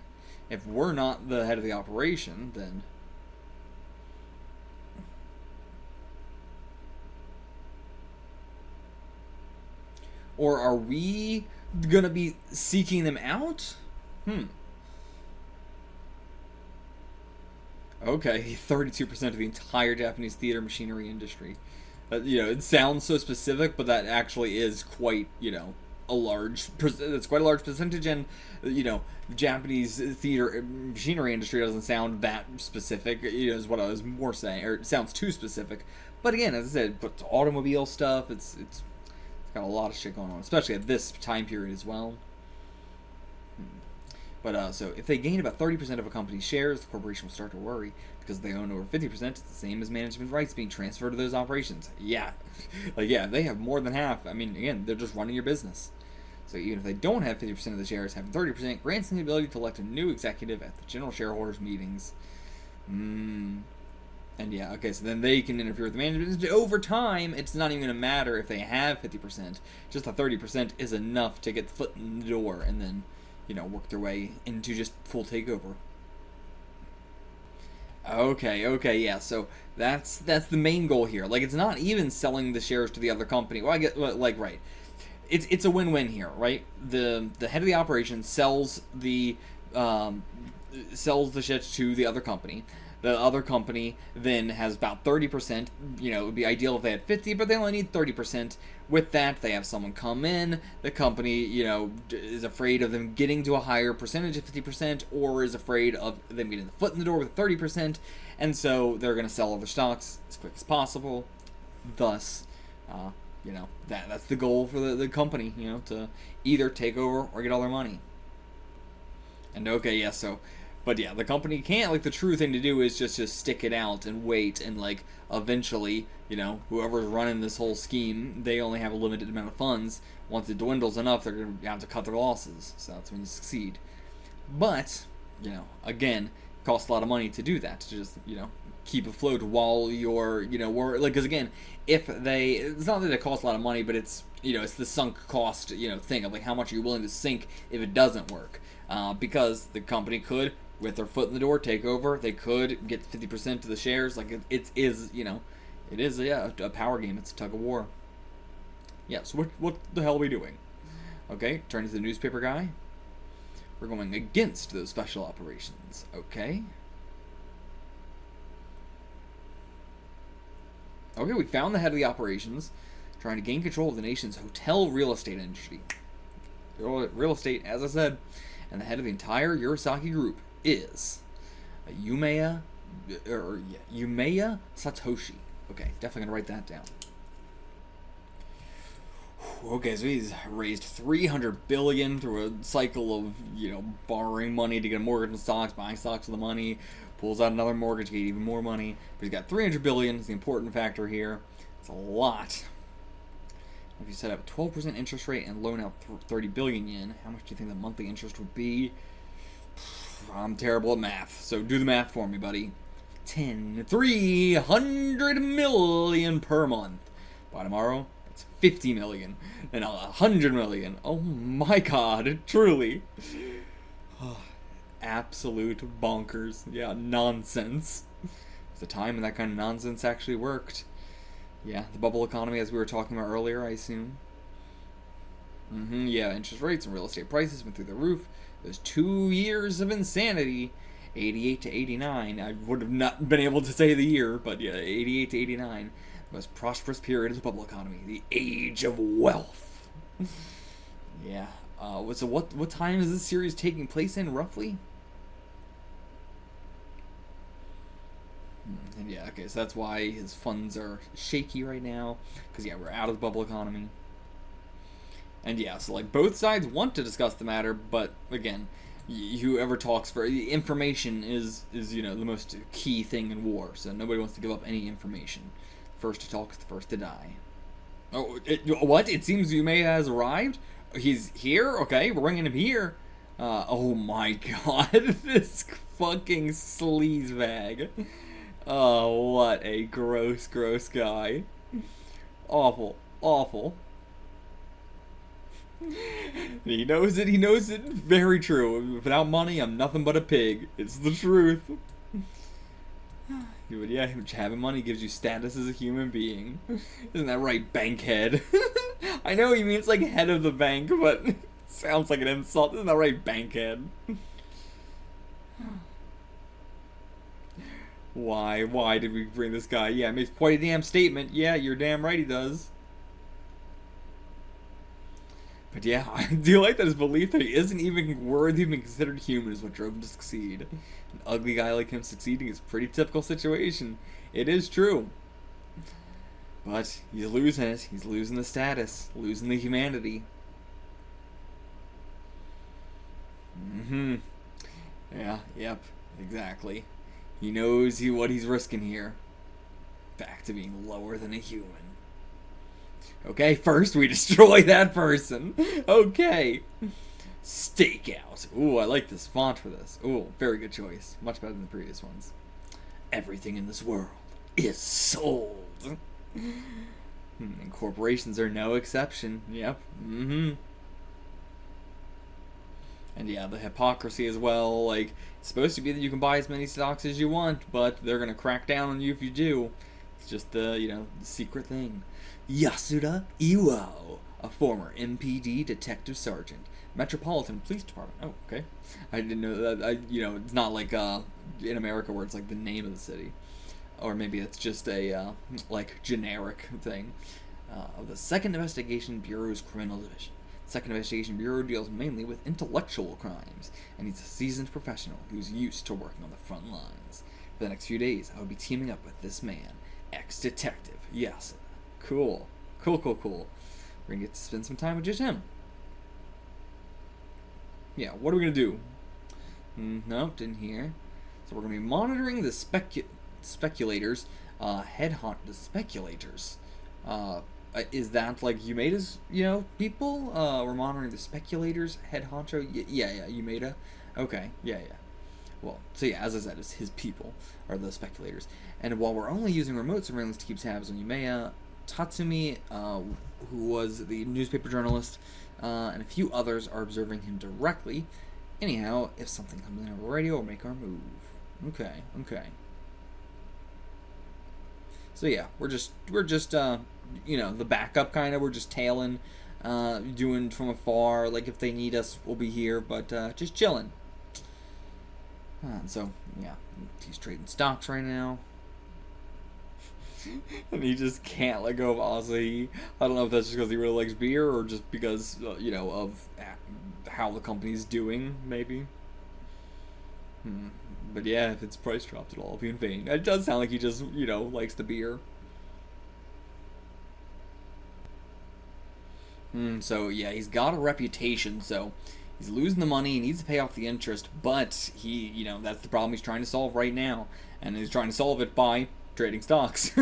If we're not the head of the operation, then or are we gonna be seeking them out? Okay, 32% of the entire Japanese theater machinery industry. It sounds so specific, but that actually is quite, that's quite a large percentage. And Japanese theater machinery industry doesn't sound that specific. Is what I was more saying, or it sounds too specific. But again, as I said, but automobile stuff, it's got a lot of shit going on, especially at this time period as well. But so if they gain about 30% of a company's shares, the corporation will start to worry because they own over 50%. It's the same as management rights being transferred to those operations. Yeah, if they have more than half, I mean, again, they're just running your business. So even if they don't have 50% of the shares, having 30% grants them the ability to elect a new executive at the general shareholders meetings. And yeah, okay, so then they can interfere with the management. Over time, it's not even going to matter if they have 50%. Just the 30% is enough to get the foot in the door and then, work their way into just full takeover. Okay, yeah, so that's the main goal here. Like, it's not even selling the shares to the other company. Well, I get, like, right. It's a win-win here, right? The head of the operation sells the shares to the other company. The other company then has about 30%. It would be ideal if they had 50, but they only need 30%. With that, they have someone come in. The company, is afraid of them getting to a higher percentage of 50%, or is afraid of them getting the foot in the door with 30%, and so they're going to sell all their stocks as quick as possible. Thus, that's the goal for the company, to either take over or get all their money. And okay, yeah, so... But yeah, the company can't, like, the true thing to do is just stick it out and wait, and, like, eventually, whoever's running this whole scheme, they only have a limited amount of funds. Once it dwindles enough, they're going to have to cut their losses. So that's when you succeed. But, again, it costs a lot of money to do that, to just, keep afloat while you're, because again, it's not that it costs a lot of money, but it's, it's the sunk cost, thing of, like, how much are you willing to sink if it doesn't work. Because the company could, with their foot in the door, take over. They could get 50% of the shares. Like, it is a power game. It's a tug of war. Yeah, so what the hell are we doing? Okay, turning to the newspaper guy. We're going against those special operations. Okay. Okay, we found the head of the operations, trying to gain control of the nation's hotel real estate industry. Real estate, as I said. And the head of the entire Yurisaki group is Yumeya Yumeya Satoshi. Okay, definitely gonna write that down. Okay, so he's raised $300 billion through a cycle of, borrowing money to get a mortgage on stocks, buying stocks with the money, pulls out another mortgage to get even more money. But he's got $300 billion is the important factor here. It's a lot. If you set up a 12% interest rate and loan out 30 billion yen, how much do you think the monthly interest would be? I'm terrible at math, so do the math for me, buddy. 300 million per month. By tomorrow, it's 50 million. And 100 million. Oh my god, truly. Absolute bonkers. Yeah, nonsense. It's a time when that kind of nonsense actually worked. Yeah, the bubble economy, as we were talking about earlier, I assume. Yeah, interest rates and real estate prices went through the roof. Those 2 years of insanity, 88 to 89. I would have not been able to say the year, but yeah, 88 to 89. The most prosperous period of the bubble economy. The age of wealth. Yeah. So what time is this series taking place in, roughly? And yeah, okay, so that's why his funds are shaky right now. Because, yeah, we're out of the bubble economy. And yeah, so like both sides want to discuss the matter, but again, whoever talks for information is the most key thing in war. So nobody wants to give up any information. First to talk is the first to die. Oh, what? It seems Yumeya has arrived. He's here. Okay, we're bringing him here. Oh my god, this fucking sleaze bag. Oh, what a gross guy. Awful. He knows it. Very true. Without money, I'm nothing but a pig. It's the truth. But yeah, having money gives you status as a human being. Isn't that right, bankhead? I know he means like head of the bank, but it sounds like an insult. Isn't that right, bankhead? Why did we bring this guy? Yeah, it makes quite a damn statement. Yeah, you're damn right he does. But yeah, I do like that his belief that he isn't even worthy of being considered human is what drove him to succeed. An ugly guy like him succeeding is a pretty typical situation. It is true. But he's losing it. He's losing the status. Losing the humanity. Yeah, yep, exactly. He knows what he's risking here. Back to being lower than a human. Okay, first we destroy that person. Okay. Stakeout. Ooh, I like this font for this. Ooh, very good choice. Much better than the previous ones. Everything in this world is sold. And corporations are no exception. Yep. And yeah, the hypocrisy as well. Like, it's supposed to be that you can buy as many stocks as you want, but they're gonna crack down on you if you do. It's just the, the secret thing. Yasuda Iwao, a former MPD detective sergeant, Metropolitan Police Department. Oh, okay. I didn't know that. It's not like in America where it's like the name of the city, or maybe it's just a like generic thing. Of the Second Investigation Bureau's Criminal Division. The Second Investigation Bureau deals mainly with intellectual crimes, and he's a seasoned professional who's used to working on the front lines. For the next few days, I will be teaming up with this man, ex-detective Yasuda. Cool. We're gonna get to spend some time with just him. Yeah, what are we gonna do? Nope, didn't hear. So we're gonna be monitoring the speculators. The speculators. Is that like Umeda's, people? We're monitoring the speculators, head honcho. Yeah, Umeda. Okay, yeah. Well, so yeah, as I said, it's his people are the speculators. And while we're only using remote surveillance to keep tabs on Yumeya, Tatsumi, who was the newspaper journalist, and a few others are observing him directly. Anyhow, if something comes in over radio, we'll make our move. Okay. So yeah, we're just the backup kind of. We're just tailing, doing from afar. Like if they need us, we'll be here, but just chilling. So yeah, he's trading stocks right now. And he just can't let go of Asahi. I don't know if that's just because he really likes beer or just because, of how the company's doing, maybe. But yeah, if its price dropped at all, it'll be in vain. It does sound like he just, you know, likes the beer. So yeah, he's got a reputation, so he's losing the money, he needs to pay off the interest, but he, you know, that's the problem he's trying to solve right now, and he's trying to solve it by trading stocks.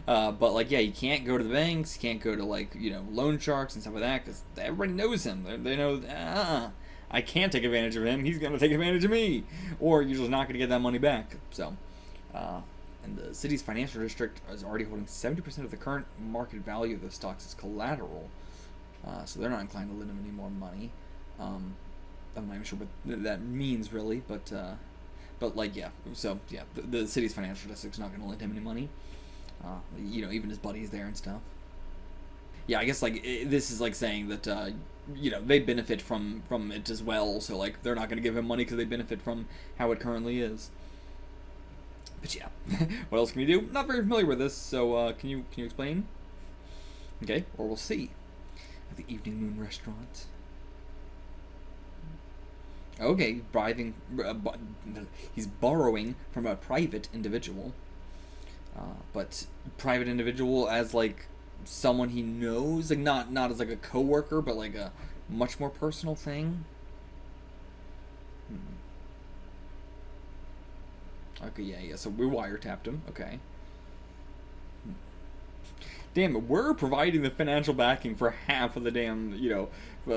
But like, yeah, you can't go to the banks, you can't go to like, you know, loan sharks and stuff like that, because everybody knows him. They know, I can't take advantage of him, he's gonna take advantage of me, or you're just not gonna get that money back. So, and the city's financial district is already holding 70% of the current market value of the stocks as collateral. So they're not inclined to lend him any more money. I'm not even sure what that means really, but like, yeah. So yeah, the city's financial district's not going to lend him any money. You know, even his buddies there and stuff. Yeah, I guess like this is like saying that you know, they benefit from it as well. So like they're not going to give him money because they benefit from how it currently is. But yeah, what else can you do? Not very familiar with this, so can you explain? Okay, or we'll see. At the Evening Moon restaurant. Okay, he's borrowing from a private individual. But private individual as like someone he knows, like not as like a coworker, but like a much more personal thing. Okay, yeah. So we wiretapped him. Okay. Damn it, we're providing the financial backing for half of the damn, you know,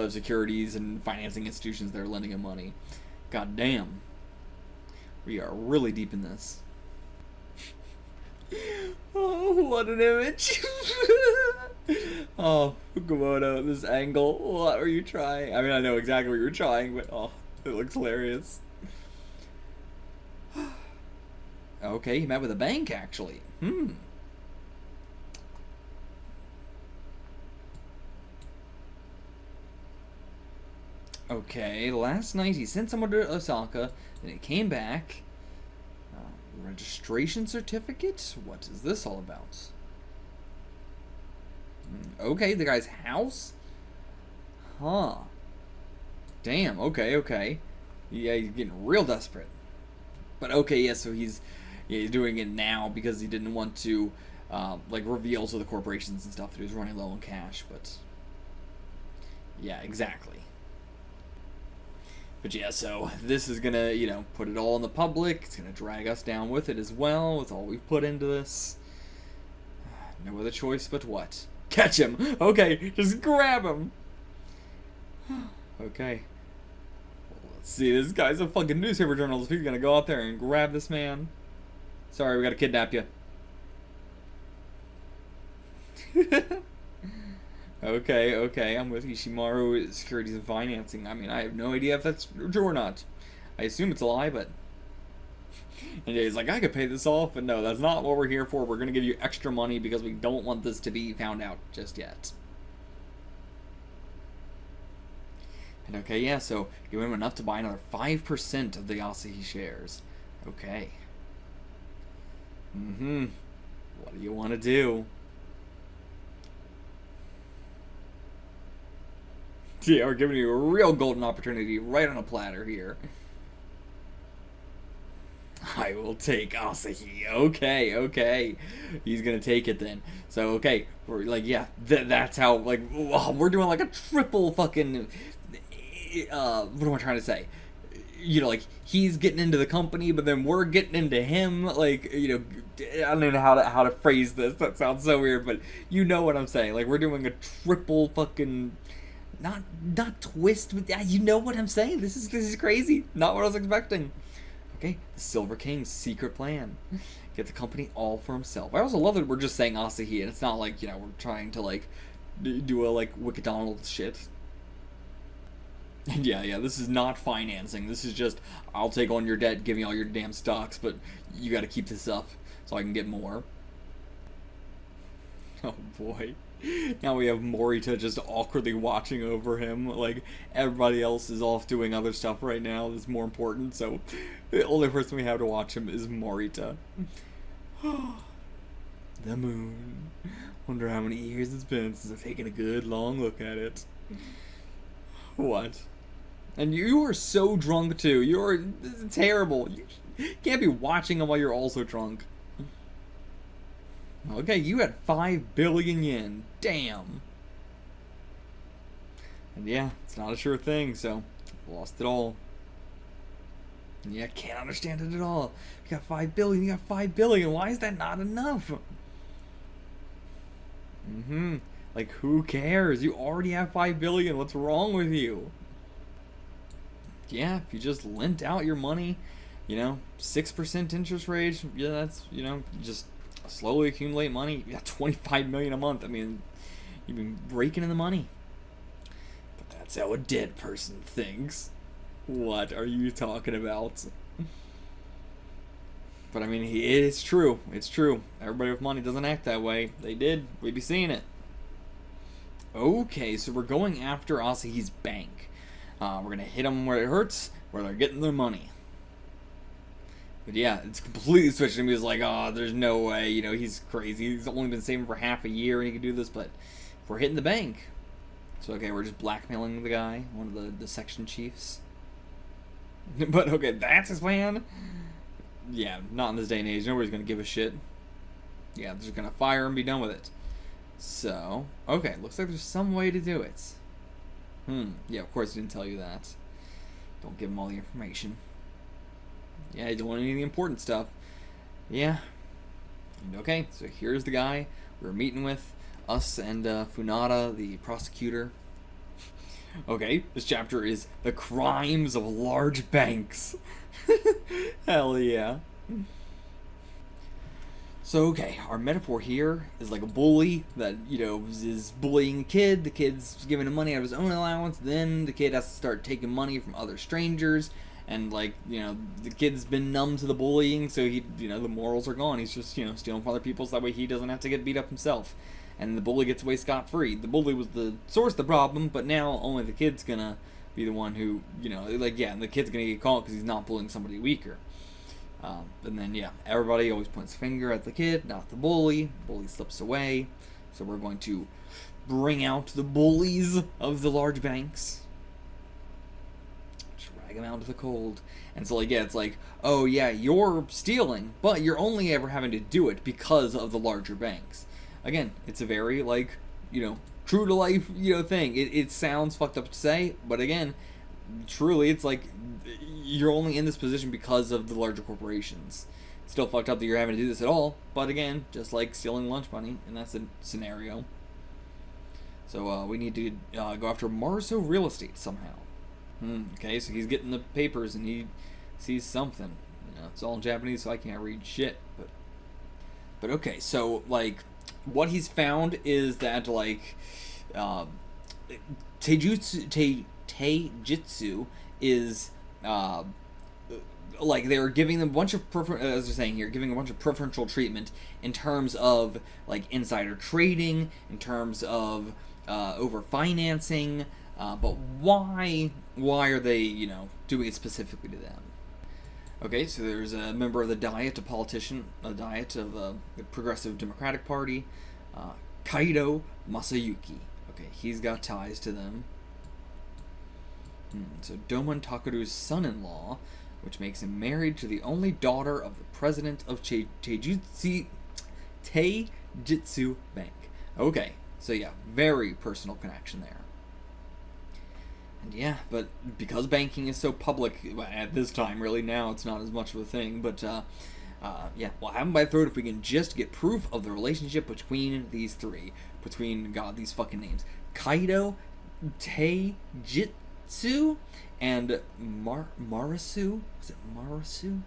securities and financing institutions that are lending him money. God damn. We are really deep in this. Oh, what an image. Oh, Fukumoto, this angle. What were you trying? I mean, I know exactly what you were trying, but oh, it looks hilarious. Okay, he met with a bank, actually. Okay, last night he sent someone to Osaka, then he came back. Registration certificate? What is this all about? Okay, the guy's house? Huh. Damn, okay. Yeah, he's getting real desperate. But okay, yeah, so he's doing it now because he didn't want to, like, reveal to the corporations and stuff that he was running low on cash, but... yeah, exactly. But yeah, so this is gonna, you know, put it all in the public. It's gonna drag us down with it as well, with all we've put into this. No other choice but what? Catch him! Okay, just grab him! Okay. Well, let's see, this guy's a fucking newspaper journalist. He's gonna go out there and grab this man. Sorry, we gotta kidnap you. Okay, I'm with Ishimaru Securities and Financing. I mean, I have no idea if that's true or not. I assume it's a lie, but... and he's like, I could pay this off, but no, that's not what we're here for. We're gonna give you extra money because we don't want this to be found out just yet. And okay, yeah, so give him enough to buy another 5% of the Asahi shares. Okay. What do you want to do? Yeah, we're giving you a real golden opportunity right on a platter here. I will take Asahi. Okay. He's gonna take it then. So, okay, we're like, yeah, that's how, like, we're doing like a triple fucking, what am I trying to say? You know, like, he's getting into the company, but then we're getting into him, like, you know, I don't even know how to phrase this. That sounds so weird, but you know what I'm saying. Like, we're doing a triple fucking... Not twist, but you know what I'm saying. This is crazy. Not what I was expecting. Okay, the Silver King's secret plan. Get the company all for himself. I also love that we're just saying Asahi, and it's not like, you know, we're trying to, like, do a, like, Wicked Donald shit. And yeah, this is not financing. This is just, I'll take on your debt, give me all your damn stocks, but you gotta keep this up so I can get more. Oh boy. Now we have Morita just awkwardly watching over him. Like, everybody else is off doing other stuff right now that's more important, so the only person we have to watch him is Morita. The moon. Wonder how many years it's been since I've taken a good long look at it. What? And you are so drunk too. You're terrible. Can't be watching them while you're also drunk. Okay, you had 5 billion yen. Damn. And yeah, it's not a sure thing, so lost it all. And yeah, can't understand it at all. You got 5 billion, you got 5 billion. Why is that not enough? Like, who cares? You already have 5 billion. What's wrong with you? Yeah, if you just lent out your money, 6% interest rate, yeah, that's, just slowly accumulate money. You got 25 million a month. I mean, you've been raking in the money. But that's how a dead person thinks. What are you talking about? But I mean, it's true. It's true. Everybody with money doesn't act that way. They did. We'd be seeing it. Okay, so we're going after Asahi's bank. We're going to hit them where it hurts, where they're getting their money. But yeah, it's completely switched. And he was like, oh, there's no way. He's crazy. He's only been saving for half a year and he can do this. But we're hitting the bank. So, okay, we're just blackmailing the guy, one of the section chiefs. But, okay, that's his plan? Yeah, not in this day and age. Nobody's going to give a shit. Yeah, they're just going to fire and be done with it. So, okay, looks like there's some way to do it. Yeah, of course he didn't tell you that. Don't give him all the information. Yeah, you don't want any of the important stuff. Yeah. And okay, so here's the guy we're meeting with. Us and Funada, the prosecutor. Okay, this chapter is the crimes of large banks. Hell yeah. So, okay, our metaphor here is like a bully that, is bullying a kid. The kid's giving him money out of his own allowance. Then the kid has to start taking money from other strangers. And, the kid's been numb to the bullying, so the morals are gone. He's just, stealing from other people so that way he doesn't have to get beat up himself. And the bully gets away scot-free. The bully was the source of the problem, but now only the kid's gonna be the one who, and the kid's gonna get caught because he's not bullying somebody weaker. And then, everybody always points a finger at the kid, not the bully. The bully slips away. So we're going to bring out the bullies of the large banks. Drag them out to the cold. And so, it's like, oh, yeah, you're stealing, but you're only ever having to do it because of the larger banks. Again, it's a very, true to life, thing. It sounds fucked up to say, but again, truly, it's like you're only in this position because of the larger corporations. It's still fucked up that you're having to do this at all, but again, just like stealing lunch money, and that's a scenario. So we need to go after Marso Real Estate somehow. Okay, so he's getting the papers and he sees something. It's all in Japanese, so I can't read shit. But okay, so what he's found is that Taijutsu is they're giving them a bunch of as they're saying here, giving a bunch of preferential treatment in terms of insider trading, in terms of over financing, but why are they doing it specifically to them? Okay, so there's a member of the Diet, a politician, a Diet of the Progressive Democratic Party, Kaido Masayuki. Okay, he's got ties to them. So Domon Takuru's son-in-law, which makes him married to the only daughter of the president of Taijutsu Bank. Okay, so yeah, very personal connection there. And yeah, but because banking is so public at this time, really now it's not as much of a thing, but we'll have him by the throat if we can just get proof of the relationship between these three. Between, God, these fucking names. Kaido, Taijutsu, and Marasu? Is it Marasu?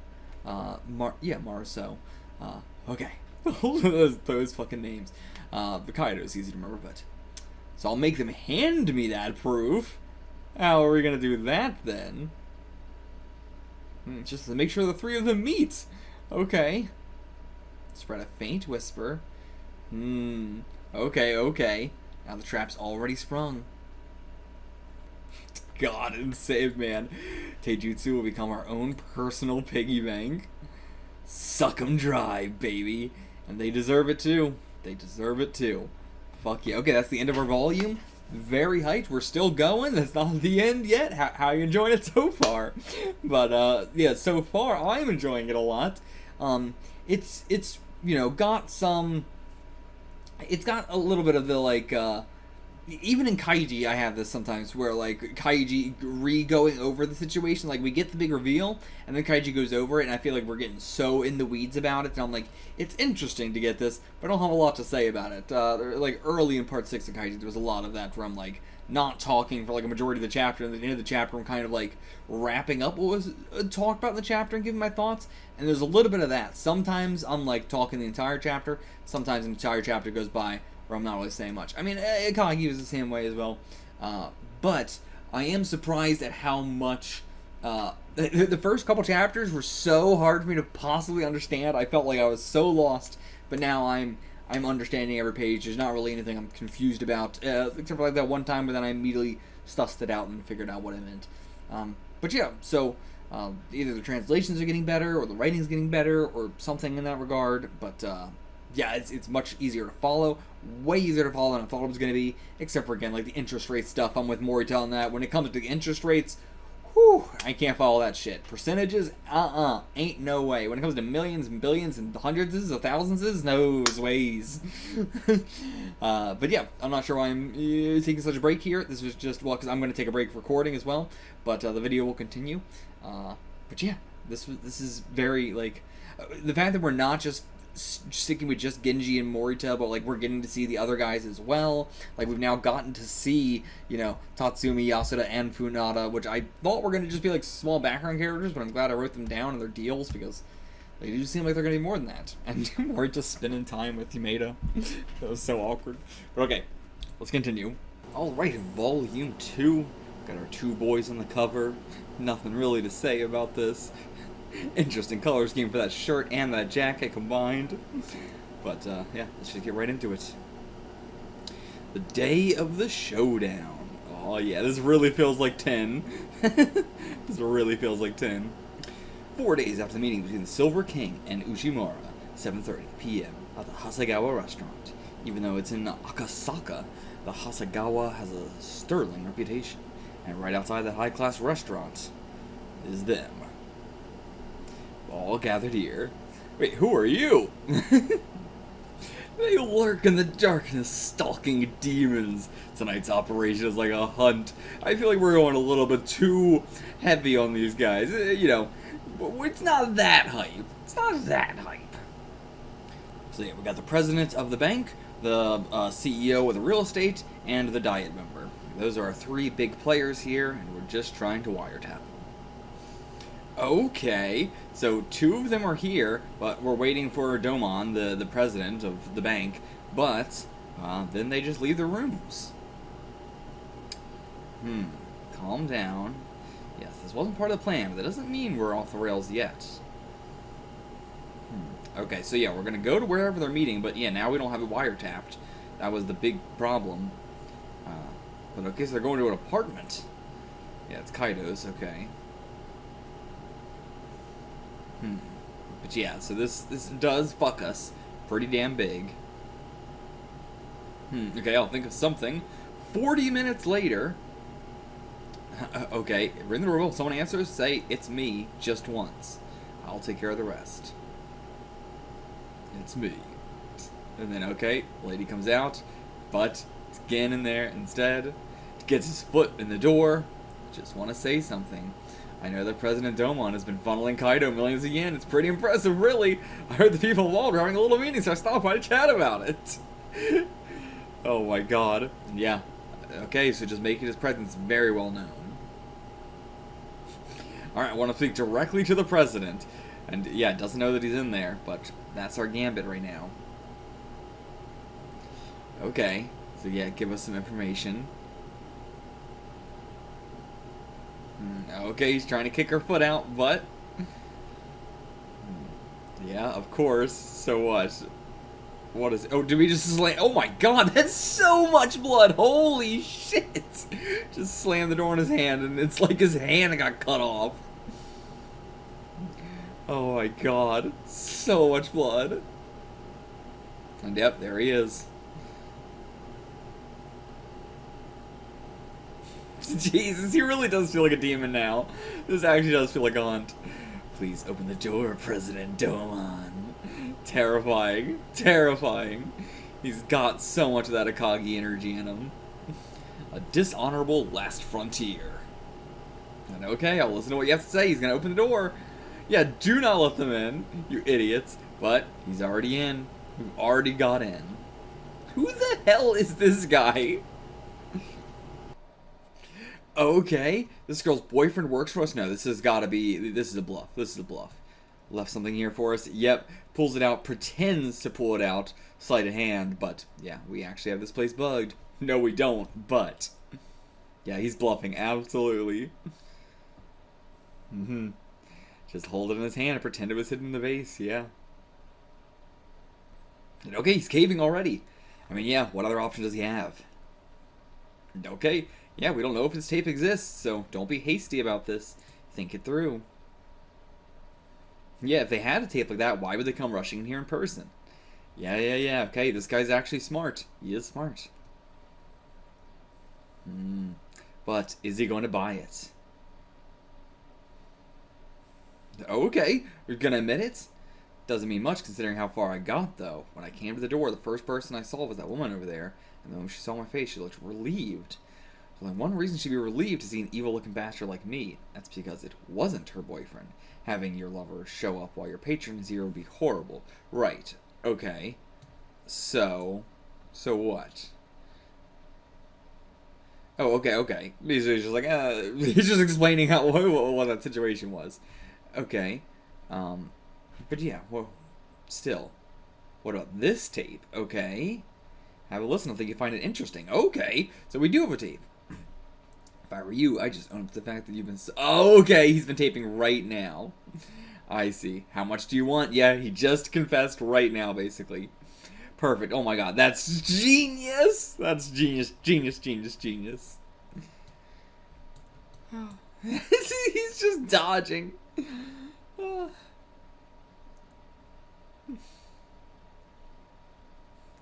Marasu. Okay. those fucking names. The Kaido's easy to remember, but... So I'll make them hand me that proof. How are we gonna do that, then? Just to make sure the three of them meet. Okay. Spread a faint whisper. Okay. Now the trap's already sprung. God and save, man. Taijutsu will become our own personal piggy bank. Suck 'em dry, baby. And they deserve it, too. Fuck yeah. Okay, that's the end of our volume. very hyped. We're still going. That's not the end yet. How you enjoying it so far? But yeah, so far I'm enjoying it a lot. It's got some. It's got a little bit of the like. Even in Kaiji, I have this sometimes where like Kaiji going over the situation. Like we get the big reveal, and then Kaiji goes over it, and I feel like we're getting so in the weeds about it. And I'm like, it's interesting to get this, but I don't have a lot to say about it. Like early in part 6 of Kaiji, there was a lot of that where I'm like not talking for like a majority of the chapter, and at the end of the chapter, I'm kind of like wrapping up what was talked about in the chapter and giving my thoughts. And there's a little bit of that. Sometimes I'm like talking the entire chapter. Sometimes the entire chapter goes by where I'm not really saying much. I mean, Akagi was the same way as well. But I am surprised at how much... the first couple chapters were so hard for me to possibly understand. I felt like I was so lost. But now I'm understanding every page. There's not really anything I'm confused about. Except for like that one time where then I immediately sussed it out and figured out what it meant. But yeah, so... either the translations are getting better, or the writing's getting better, or something in that regard. But yeah, it's much easier to follow. Way easier to follow than I thought it was going to be. Except for, again, like the interest rate stuff. I'm with Morita on that. When it comes to the interest rates, whew, I can't follow that shit. Percentages, ain't no way. When it comes to millions and billions and hundreds of thousands, no ways. But yeah, I'm not sure why I'm taking such a break here. This was just, well, because I'm going to take a break recording as well. But the video will continue. But yeah, this is very, like, the fact that we're not just sticking with just Genji and Morita, but like we're getting to see the other guys as well. Like we've now gotten to see, Tatsumi, Yasuda, and Funada, which I thought were going to just be like small background characters, but I'm glad I wrote them down in their deals because they do seem like they're going to be more than that. And Morita spending time with Yamada. That was so awkward. But okay, let's continue. Alright, Volume 2. Got our two boys on the cover. Nothing really to say about this. Interesting color scheme for that shirt and that jacket combined. But, yeah, let's just get right into it. The day of the showdown. Oh, yeah, this really feels like 10. This really feels like 10. 4 days after the meeting between the Silver King and Ushimura, 7:30 p.m. at the Hasegawa restaurant. Even though it's in Akasaka, the Hasegawa has a sterling reputation. And right outside that high-class restaurant is them. All gathered here. Wait, who are you? They lurk in the darkness, stalking demons. Tonight's operation is like a hunt. I feel like we're going a little bit too heavy on these guys. It's not that hype. It's not that hype. So yeah, we got the president of the bank, the CEO of the real estate, and the diet member. Those are our three big players here, and we're just trying to wiretap them. Okay, so two of them are here, but we're waiting for Domon, the president of the bank, but then they just leave their rooms. Calm down. Yes, this wasn't part of the plan, but that doesn't mean we're off the rails yet. Okay, so yeah, we're going to go to wherever they're meeting, but yeah, now we don't have it wiretapped. That was the big problem. But okay, so they're going to an apartment. Yeah, it's Kaido's, okay. But yeah, so this does fuck us pretty damn big. Okay, I'll think of something. 40 minutes later. Okay, ring the doorbell. If someone answers, say, it's me, just once. I'll take care of the rest. It's me. And then, okay, lady comes out, but it's Gen in there instead. Gets his foot in the door. Just want to say something. I know that President Domon has been funneling Kaido millions of yen. It's pretty impressive, really. I heard the people involved are having a little meeting, so I stopped by to chat about it. Oh my god. Yeah. Okay, so just making his presence very well known. Alright, I want to speak directly to the president. And yeah, doesn't know that he's in there, but that's our gambit right now. Okay, so yeah, give us some information. Okay, he's trying to kick her foot out, but... Yeah, of course. So what? What is... Oh, did we just slam... Oh my god, that's so much blood! Holy shit! Just slammed the door in his hand, and it's like his hand got cut off. Oh my god. So much blood. And yep, there he is. Jesus, he really does feel like a demon now. This actually does feel like a hunt. Please open the door, President Doman. Terrifying. Terrifying. He's got so much of that Akagi energy in him. A dishonorable last frontier. And okay, I'll listen to what you have to say. He's gonna open the door. Yeah, do not let them in, you idiots. But he's already in. We've already got in. Who the hell is this guy? Okay, this girl's boyfriend works for us? No, this has gotta be, this is a bluff. This is a bluff. Left something here for us. Yep, pulls it out, pretends to pull it out, sleight of hand, but yeah, we actually have this place bugged. No, we don't, but yeah, he's bluffing, absolutely. Just hold it in his hand and pretend it was hidden in the vase, yeah. And okay, he's caving already. I mean, yeah, what other option does he have? And okay, yeah, we don't know if this tape exists, so don't be hasty about this. Think it through. Yeah, if they had a tape like that, why would they come rushing in here in person? Yeah, okay, this guy's actually smart. He is smart. But is he going to buy it? Okay, you're gonna admit it? Doesn't mean much considering how far I got, though. When I came to the door, the first person I saw was that woman over there, and then when she saw my face, she looked relieved. So then one reason she'd be relieved to see an evil-looking bastard like me, that's because it wasn't her boyfriend. Having your lover show up while your patron is here would be horrible. Right, okay. So what? Oh, okay. He's just like, he's just explaining how what that situation was. Okay, but yeah, well, still, what about this tape? Okay, have a listen. I think you find it interesting. Okay, so we do have a tape. If I were you, I'd just own up to the fact that you've been. Oh, okay, he's been taping right now. I see. How much do you want? Yeah, he just confessed right now, basically. Perfect. Oh my God, that's genius. That's genius. Genius. He's just dodging.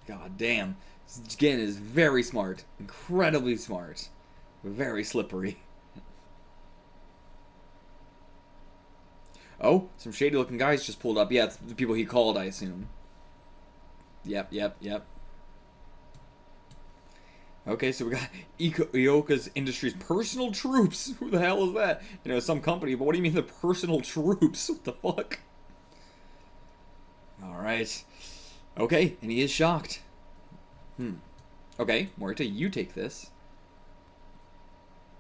God damn. Skin is very smart. Incredibly smart. Very slippery. Oh, some shady looking guys just pulled up. Yeah, it's the people he called, I assume. Yep. Okay, so we got Ioka's Industries personal troops. Who the hell is that? You know, some company, but what do you mean the personal troops? What the fuck? Alright. Okay, and he is shocked. Okay, Morita, you take this.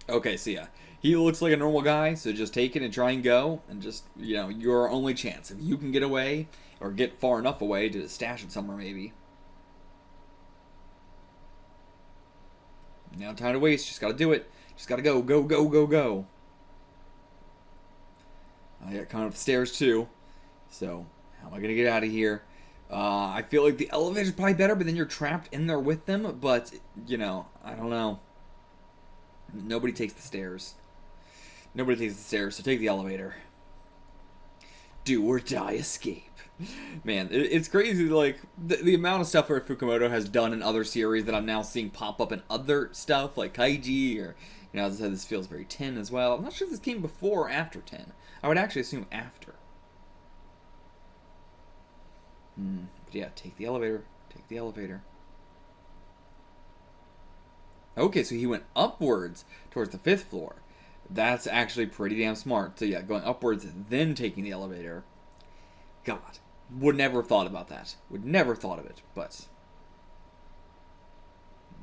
Okay, so yeah. He looks like a normal guy, so just take it and try and go. And just, you know, your only chance. If you can get away, or get far enough away to stash it somewhere, maybe. No time to waste. Just gotta do it. Just gotta go. Go. I got kind of stairs too. So, how am I gonna get out of here? I feel like the elevator's probably better, but then you're trapped in there with them. But, you know, I don't know. Nobody takes the stairs. So take the elevator. Do or die escape. Man, it's crazy, like, the amount of stuff where Fukumoto has done in other series that I'm now seeing pop up in other stuff, like Kaiji, or, you know, as I said, this feels very 10 as well. I'm not sure if this came before or after 10. I would actually assume after. But yeah, take the elevator. Okay, so he went upwards towards the 5th floor. That's actually pretty damn smart. So yeah, going upwards, then taking the elevator. God. Would never have thought about that. Would never have thought of it, but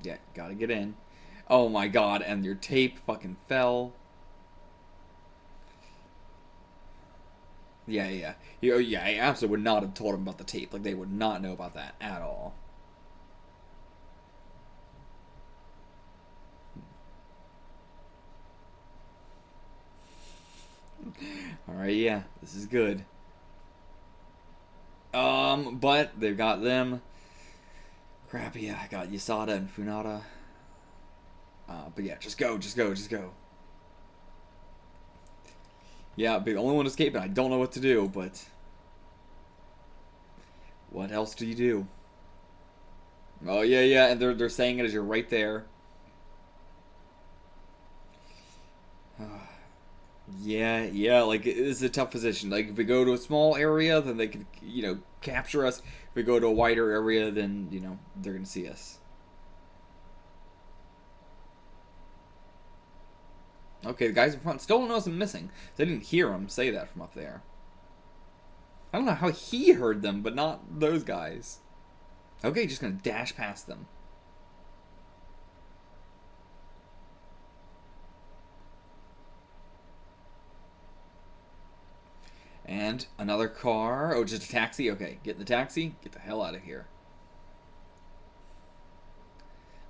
yeah, gotta get in. Oh my God, and your tape fucking fell. Yeah. I absolutely would not have told him about the tape. Like, they would not know about that at all. Alright, yeah, this is good. But they've got them. Crap, yeah, I got Yasada and Funada. But yeah, just go. Yeah, be the only one escaping. I don't know what to do, but what else do you do? Oh yeah, and they're saying it as you're right there. Yeah, like, it's a tough position. Like, if we go to a small area, then they could, capture us. If we go to a wider area, then, they're gonna see us. Okay, the guys in front still don't know I'm missing. They didn't hear him say that from up there. I don't know how he heard them, but not those guys. Okay, just gonna dash past them. And another car. Oh, just a taxi? Okay, get in the taxi. Get the hell out of here.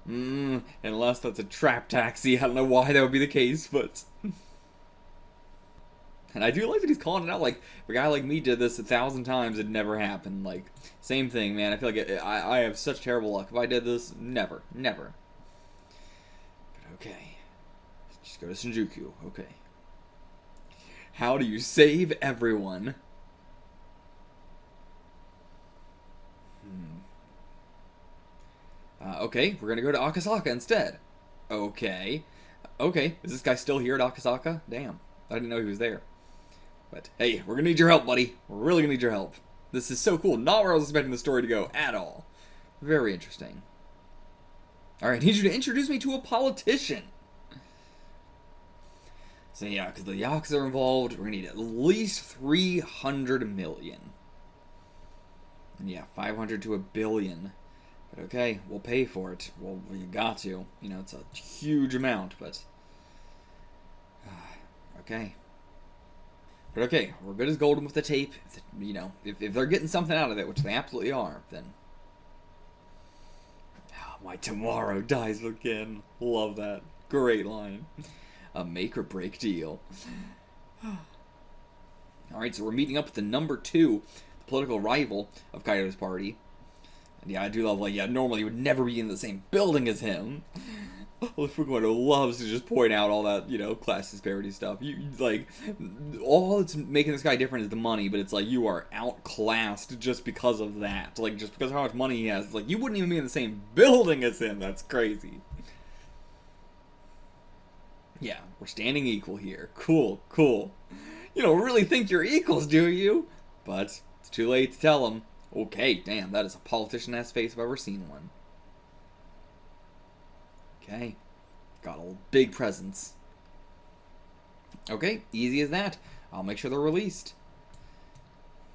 Unless that's a trap taxi. I don't know why that would be the case, but... And I do like that he's calling it out. Like, if a guy like me did this 1,000 times, it'd never happen. Like, same thing, man. I feel like I have such terrible luck. If I did this, never. But okay. Just go to Shinjuku. Okay. How do you save everyone? Okay, we're gonna go to Akasaka instead. Okay. Is this guy still here at Akasaka? Damn. I didn't know he was there. But, hey, we're gonna need your help, buddy. We're really gonna need your help. This is so cool. Not where I was expecting the story to go at all. Very interesting. Alright, I need you to introduce me to a politician. So yeah, because the Yakuza are involved, we're gonna need at least 300 million. And yeah, 500 to a billion. But okay, we'll pay for it. Well, you got to. It's a huge amount, but... okay. But okay, we're good as golden with the tape. If they're getting something out of it, which they absolutely are, then... oh, my tomorrow dies again. Love that. Great line. A make or break deal. Alright, so we're meeting up with the number 2, the political rival of Kaido's party. And yeah, I do love, normally you would never be in the same building as him. Fukumoto loves to just point out all that, class disparity stuff. All that's making this guy different is the money, but it's like, you are outclassed just because of that. Like, just because of how much money he has. Like, you wouldn't even be in the same building as him. That's crazy. Yeah, we're standing equal here. Cool. You don't really think you're equals, do you? But it's too late to tell them. Okay, damn, that is a politician-ass face if I've ever seen one. Okay, got a big presence. Okay, easy as that. I'll make sure they're released.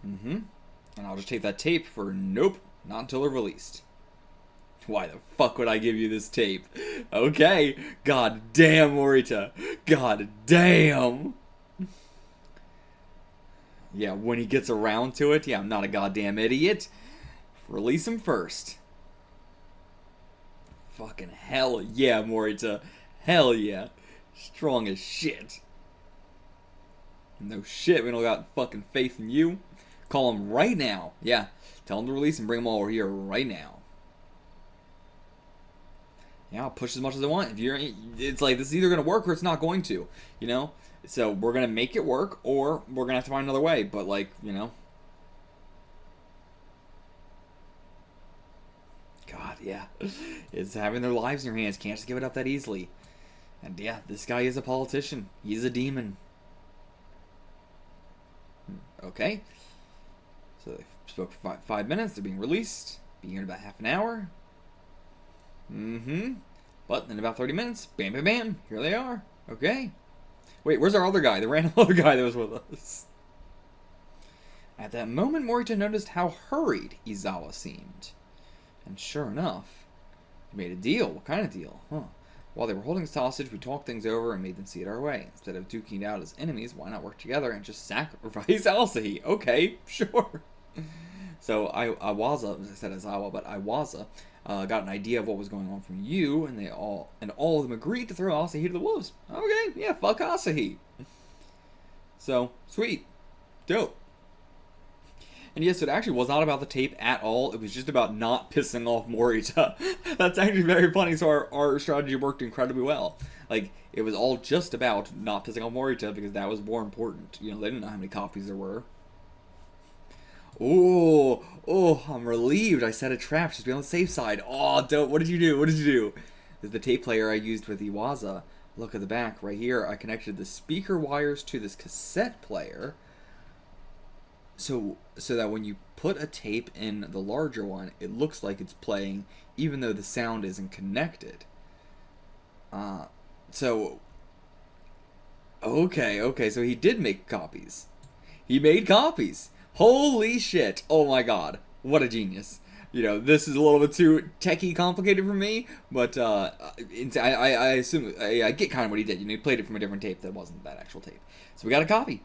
And I'll just take that tape for nope, not until they're released. Why the fuck would I give you this tape? Okay, god damn, Morita. God damn. Yeah, when he gets around to it, yeah, I'm not a goddamn idiot. Release him first. Fucking hell yeah, Morita. Hell yeah. Strong as shit. No shit, we don't got fucking faith in you. Call him right now. Yeah, tell him to release and bring him all over here right now. Yeah, I'll push as much as I want. It's like, this is either going to work or it's not going to, So we're going to make it work, or we're going to have to find another way. But, God, yeah. It's having their lives in your hands. Can't just give it up that easily. And, yeah, this guy is a politician. He's a demon. Okay. So they spoke for 5 minutes. They're being released. Being here in about half an hour. But in about 30 minutes, bam, bam, bam, here they are. Okay. Wait, where's our other guy? The random other guy that was with us. At that moment, Morita noticed how hurried Izawa seemed. And sure enough, he made a deal. What kind of deal? While they were holding hostage, we talked things over and made them see it our way. Instead of duking it out as enemies, why not work together and just sacrifice Asahi? Okay, sure. So Iwaza, as I said Izawa, but Iwaza got an idea of what was going on from you, and all of them agreed to throw Asahi to the wolves. Okay, yeah, fuck Asahi. So, sweet. Dope. And yes, it actually was not about the tape at all. It was just about not pissing off Morita. That's actually very funny, so our strategy worked incredibly well. Like, it was all just about not pissing off Morita, because that was more important. They didn't know how many copies there were. Oh, I'm relieved. I set a trap just to be on the safe side. Oh, dope. What did you do? This is the tape player I used with Iwaza look at the back right here. I connected the speaker wires to this cassette player. So that when you put a tape in the larger one, it looks like it's playing, even though the sound isn't connected. Okay, so he did make copies. He made copies. Holy shit. Oh my god. What a genius. You know, this is a little bit too techie complicated for me, but I assume, I get kind of what he did. You know, he played it from a different tape that wasn't that actual tape. So we got a copy.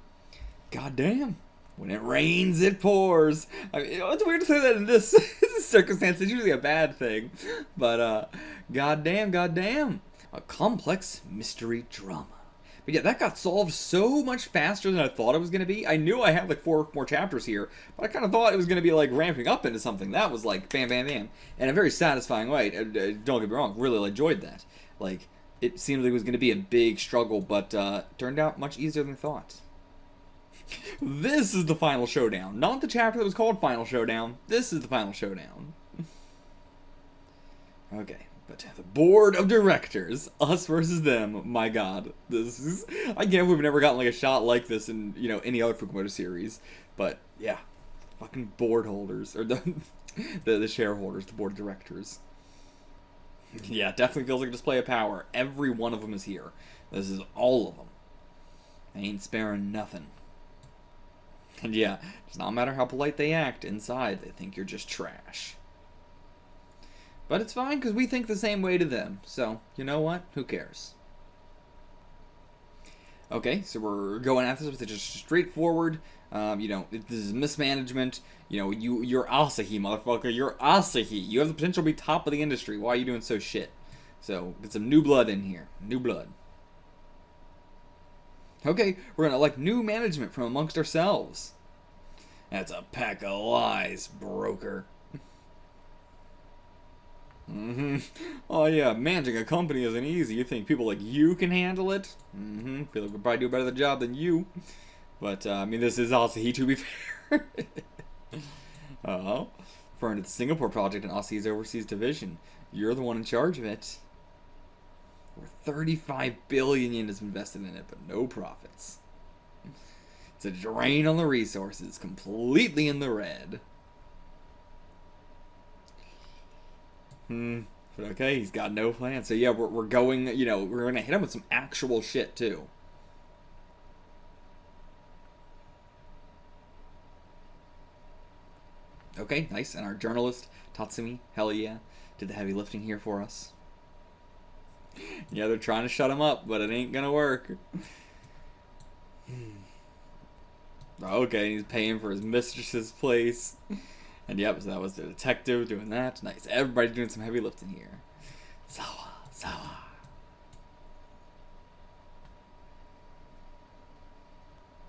God damn. When it rains, it pours. I mean, it's weird to say that in this circumstance. It's usually a bad thing. But, goddamn. A complex mystery drama. But yeah, that got solved so much faster than I thought it was going to be. I knew I had like 4 more chapters here, but I kind of thought it was going to be like ramping up into something. That was like bam, bam, bam. In a very satisfying way. Don't get me wrong, really enjoyed that. Like, it seemed like it was going to be a big struggle, but turned out much easier than I thought. This is the final showdown. Not the chapter that was called Final Showdown. This is the final showdown. Okay, but the board of directors, us versus them. My god, this is... I can't believe we've never gotten like a shot like this in, you know, any other Fukumoto series. But yeah, fucking board holders, or the shareholders, the board of directors. Yeah, definitely feels like a display of power. Every one of them is here. This is all of them. I ain't sparing nothing. And yeah, it's not matter how polite they act, inside they think you're just trash. But it's fine, because we think the same way to them. So, you know what? Who cares? Okay, so we're going at this with just straightforward, you know, this is mismanagement. You know, you're Asahi, motherfucker. You're Asahi. You have the potential to be top of the industry. Why are you doing so shit? So, get some new blood in here. New blood. Okay, we're gonna elect new management from amongst ourselves. That's a pack of lies, broker. Oh yeah, managing a company isn't easy. You think people like you can handle it? Feel like we'll probably do a better job than you. But, I mean, this is Asahi, to be fair. Referring to the Singapore project and Asahi's overseas division. You're the one in charge of it. Where 35 billion yen is invested in it, but no profits. It's a drain on the resources, completely in the red. But okay, he's got no plan. So yeah, we're going, you know, we're gonna hit him with some actual shit too. Okay, nice. And our journalist, Tatsumi, hell yeah, did the heavy lifting here for us. Yeah, they're trying to shut him up, but it ain't gonna work. Okay, he's paying for his mistress's place. And yep, so that was the detective doing that. Nice. Everybody doing some heavy lifting here. Sawa.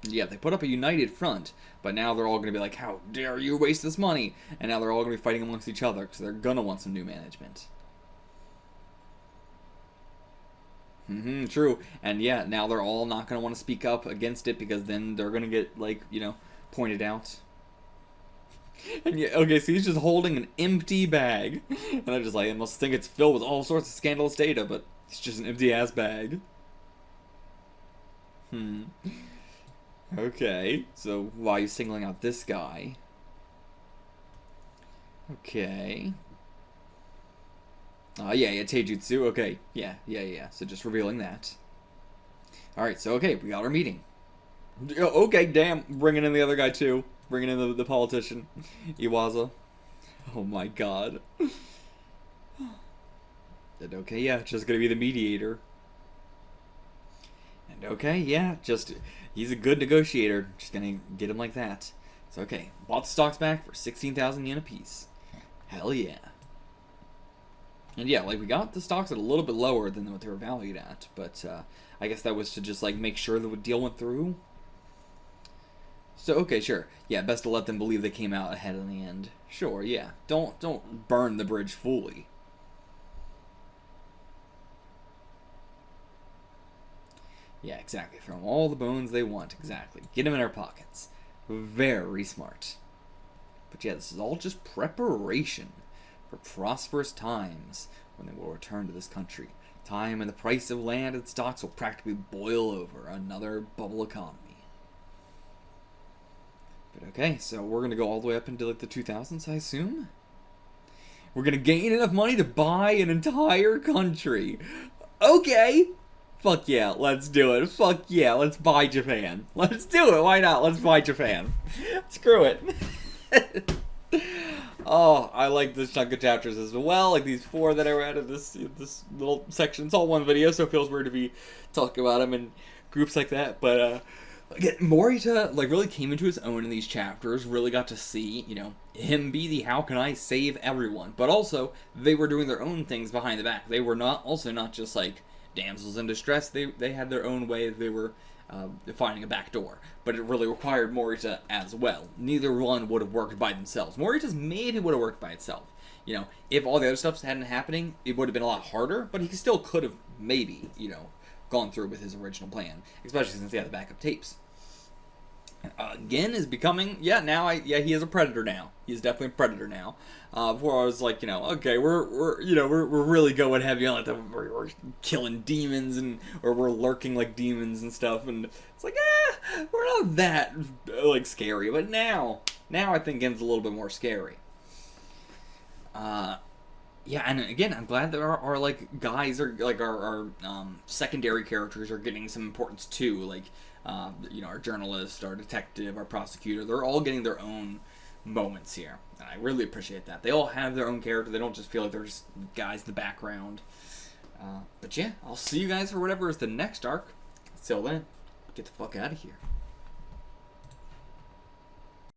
Yeah, they put up a united front, but now they're all going to be like, how dare you waste this money? And now they're all going to be fighting amongst each other, because they're going to want some new management. True. And yeah, now they're all not going to want to speak up against it, because then they're going to get, like, you know, pointed out. And yeah, okay, so he's just holding an empty bag. And they're just like, I must think it's filled with all sorts of scandalous data, but it's just an empty-ass bag. Okay, so why are you singling out this guy? Okay. Yeah, Teijutsu, okay. Yeah. So just revealing that. Alright, so okay, we got our meeting. Okay, damn, bringing in the other guy too. Bringing in the politician, Iwaza. Oh my god. And okay, yeah, just gonna be the mediator. And okay, yeah, just, he's a good negotiator. Just gonna get him like that. So okay, bought the stocks back for 16,000 yen apiece. Hell yeah. And yeah, like, we got the stocks at a little bit lower than what they were valued at. But I guess that was to just, like, make sure the deal went through. So, okay, sure. Yeah, best to let them believe they came out ahead in the end. Sure, yeah. Don't burn the bridge fully. Yeah, exactly. Throw them all the bones they want. Exactly. Get them in our pockets. Very smart. But yeah, this is all just preparation for prosperous times when they will return to this country. Time and the price of land and stocks will practically boil over. Another bubble economy. But okay, so we're going to go all the way up into like the 2000s, I assume? We're going to gain enough money to buy an entire country. Okay. Fuck yeah, let's do it. Fuck yeah, let's buy Japan. Let's do it, why not? Let's buy Japan. Screw it. Oh, I like this chunk of chapters as well. Like these 4 that I read in this little section. It's all one video, so it feels weird to be talking about them in groups like that. But again, Morita like really came into his own in these chapters. Really got to see, you know, him be the how can I save everyone. But also they were doing their own things behind the back. They were not just like damsels in distress. They had their own way. They were finding a back door, but it really required Morita as well. Neither one would have worked by themselves. Morita's maybe would have worked by itself. You know, if all the other stuff hadn't happening, it would have been a lot harder, but he still could have maybe, you know, gone through with his original plan, especially since he had the backup tapes. Gen is becoming, he is a predator now. He's definitely a predator now. Before I was like, you know, okay, we're really going heavy on it. We're killing demons or we're lurking like demons and stuff. And it's like, we're not that like scary. But now I think Gen's a little bit more scary. Yeah, and again, I'm glad that our like guys are like our secondary characters are getting some importance too. Like, you know, our journalist, our detective, our prosecutor, they're all getting their own moments here. And I really appreciate that. They all have their own character. They don't just feel like they're just guys in the background. But yeah, I'll see you guys for whatever is the next arc. Till then, get the fuck out of here.